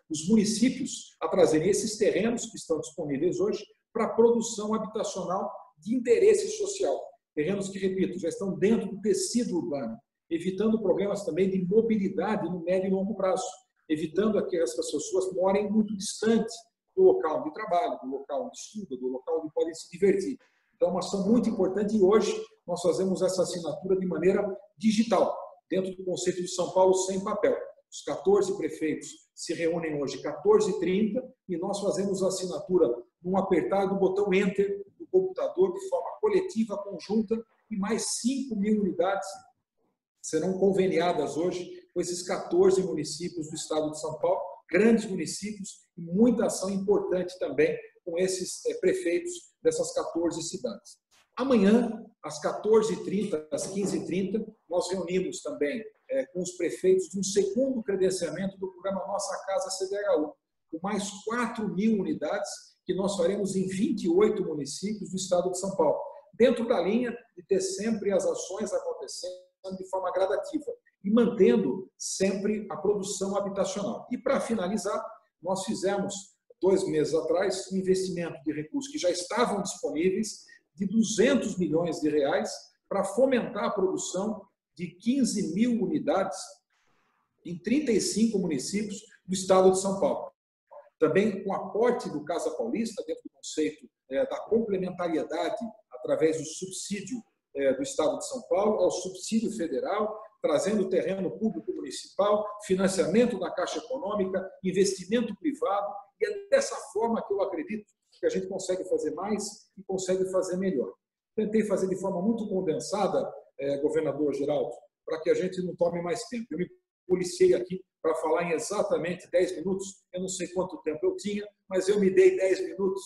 os municípios a trazerem esses terrenos que estão disponíveis hoje para a produção habitacional de interesse social. Terrenos que, repito, já estão dentro do tecido urbano, evitando problemas também de mobilidade no médio e longo prazo, evitando que essas pessoas morem muito distantes do local de trabalho, do local de estudo, do local onde podem se divertir. Então, é uma ação muito importante e hoje nós fazemos essa assinatura de maneira digital, dentro do conceito de São Paulo sem papel. Os 14 prefeitos se reúnem hoje 14h30 e nós fazemos a assinatura num apertar do botão Enter do computador de forma coletiva, conjunta, e mais 5 mil unidades serão conveniadas hoje com esses 14 municípios do estado de São Paulo, grandes municípios e muita ação importante também com esses prefeitos dessas 14 cidades. Amanhã, às 14h30, às 15h30, nós reunimos também com os prefeitos de um segundo credenciamento do programa Nossa Casa CDHU, com mais 4 mil unidades que nós faremos em 28 municípios do estado de São Paulo, dentro da linha de ter sempre as ações acontecendo de forma gradativa e mantendo sempre a produção habitacional. E, para finalizar, nós fizemos, 2 meses atrás, um investimento de recursos que já estavam disponíveis de 200 milhões de reais para fomentar a produção de 15 mil unidades em 35 municípios do estado de São Paulo. Também com aporte do Casa Paulista, dentro do conceito da complementariedade, através do subsídio do estado de São Paulo, ao subsídio federal, trazendo terreno público municipal, financiamento da Caixa Econômica, investimento privado, e é dessa forma que eu acredito que a gente consegue fazer mais e consegue fazer melhor. Tentei fazer de forma muito condensada, governador Geraldo, para que a gente não tome mais tempo. Eu me policiei aqui para falar em exatamente 10 minutos, eu não sei quanto tempo eu tinha, mas eu me dei 10 minutos,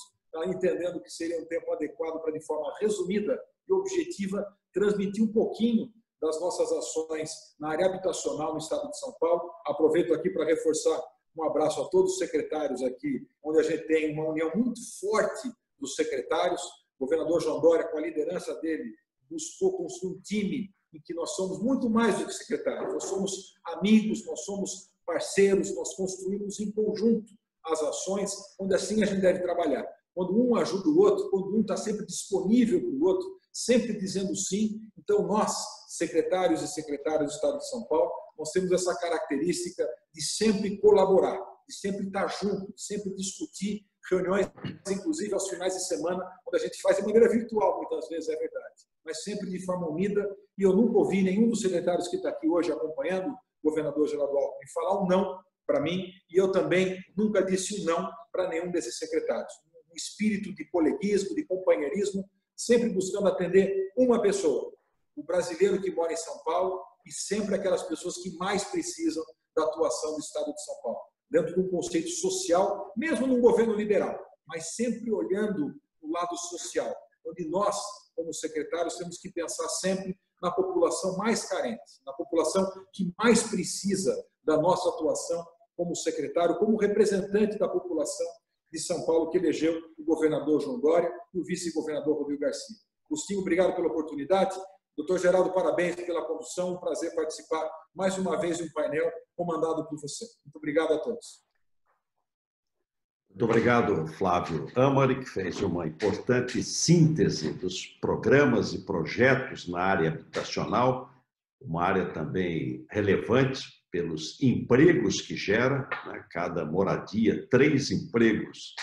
entendendo que seria um tempo adequado para, de forma resumida e objetiva, transmitir um pouquinho das nossas ações na área habitacional no estado de São Paulo. Aproveito aqui para reforçar um abraço a todos os secretários aqui, onde a gente tem uma união muito forte dos secretários. O governador João Dória, com a liderança dele, buscou construir um time em que nós somos muito mais do que secretários. Nós somos amigos, nós somos parceiros, nós construímos em conjunto as ações, onde assim a gente deve trabalhar. Quando um ajuda o outro, quando um está sempre disponível para o outro, sempre dizendo sim. Então, nós, secretários e secretárias do Estado de São Paulo, nós temos essa característica de sempre colaborar, de sempre estar junto, de sempre discutir, reuniões, inclusive aos finais de semana, onde a gente faz de maneira virtual, muitas vezes é verdade, mas sempre de forma unida. E eu nunca ouvi nenhum dos secretários que está aqui hoje acompanhando o governador Geraldo Alckmin falar um não para mim, e eu também nunca disse um não para nenhum desses secretários. Um espírito de coleguismo, de companheirismo, sempre buscando atender uma pessoa, o brasileiro que mora em São Paulo, e sempre aquelas pessoas que mais precisam da atuação do Estado de São Paulo, dentro de um conceito social, mesmo num governo liberal, mas sempre olhando o lado social, onde nós, como secretários, temos que pensar sempre na população mais carente, na população que mais precisa da nossa atuação como secretário, como representante da população de São Paulo, que elegeu o governador João Dória e o vice-governador Rodrigo Garcia. Agostinho, obrigado pela oportunidade. Doutor Geraldo, parabéns pela condução. Um prazer participar mais uma vez de um painel comandado por você. Muito obrigado a todos. Muito obrigado, Flávio Amari, que fez uma importante síntese dos programas e projetos na área habitacional, uma área também relevante pelos empregos que gera, né? Cada moradia, 3 empregos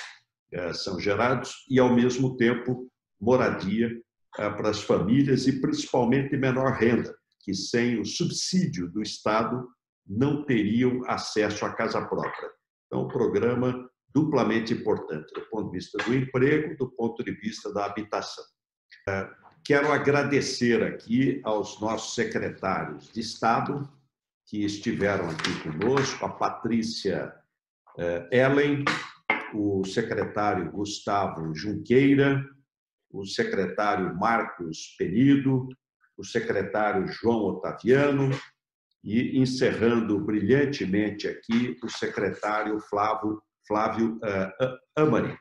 são gerados, e, ao mesmo tempo, moradia para as famílias e, principalmente, de menor renda, que, sem o subsídio do Estado, não teriam acesso à casa própria. Então, um programa duplamente importante, do ponto de vista do emprego, do ponto de vista da habitação. Quero agradecer aqui aos nossos secretários de Estado que estiveram aqui conosco, a Patrícia Ellen, o secretário Gustavo Junqueira, o secretário Marcos Penido, o secretário João Otaviano e, encerrando brilhantemente aqui, o secretário Flávio Amari.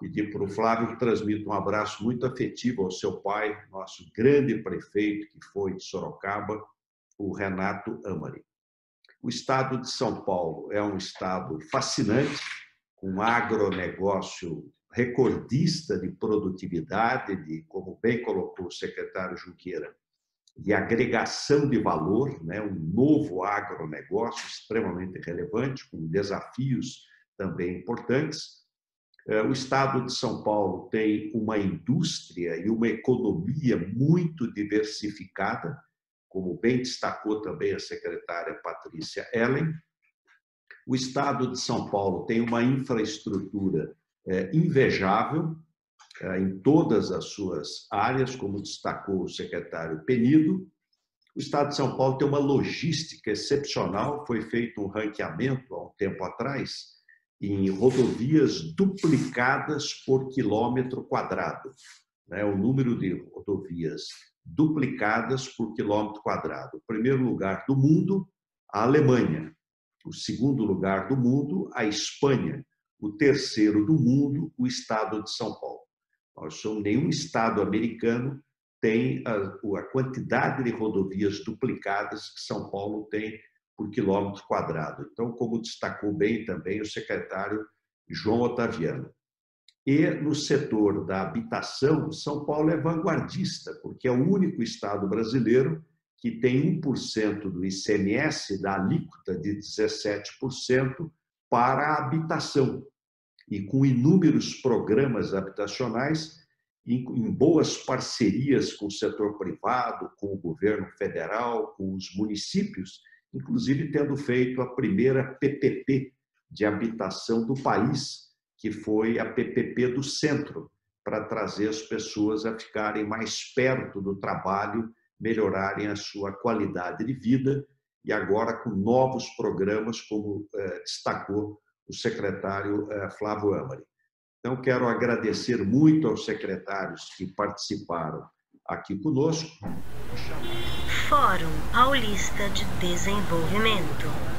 Pedir para o Flávio que transmita um abraço muito afetivo ao seu pai, nosso grande prefeito, que foi de Sorocaba, o Renato Amari. O estado de São Paulo é um estado fascinante, com um agronegócio recordista de produtividade, de, como bem colocou o secretário Junqueira, de agregação de valor, né? Um novo agronegócio extremamente relevante, com desafios também importantes. O estado de São Paulo tem uma indústria e uma economia muito diversificada, como bem destacou também a secretária Patrícia Ellen. O estado de São Paulo tem uma infraestrutura invejável em todas as suas áreas, como destacou o secretário Penido. O estado de São Paulo tem uma logística excepcional, foi feito um ranqueamento há um tempo atrás em rodovias duplicadas por quilômetro quadrado, né? O número de rodovias duplicadas por quilômetro quadrado. O primeiro lugar do mundo, a Alemanha. O segundo lugar do mundo, a Espanha. O terceiro do mundo, o estado de São Paulo. Nós somos, nenhum estado americano tem a quantidade de rodovias duplicadas que São Paulo tem por quilômetro quadrado. Então, como destacou bem também o secretário João Otaviano. E no setor da habitação, São Paulo é vanguardista, porque é o único estado brasileiro que tem 1% do ICMS, da alíquota de 17%, para a habitação. E com inúmeros programas habitacionais, em boas parcerias com o setor privado, com o governo federal, com os municípios, inclusive tendo feito a primeira PPP de habitação do país, que foi a PPP do Centro, para trazer as pessoas a ficarem mais perto do trabalho, melhorarem a sua qualidade de vida, e agora com novos programas, como destacou o secretário Flávio Amari. Então, quero agradecer muito aos secretários que participaram aqui conosco. Fórum Paulista de Desenvolvimento.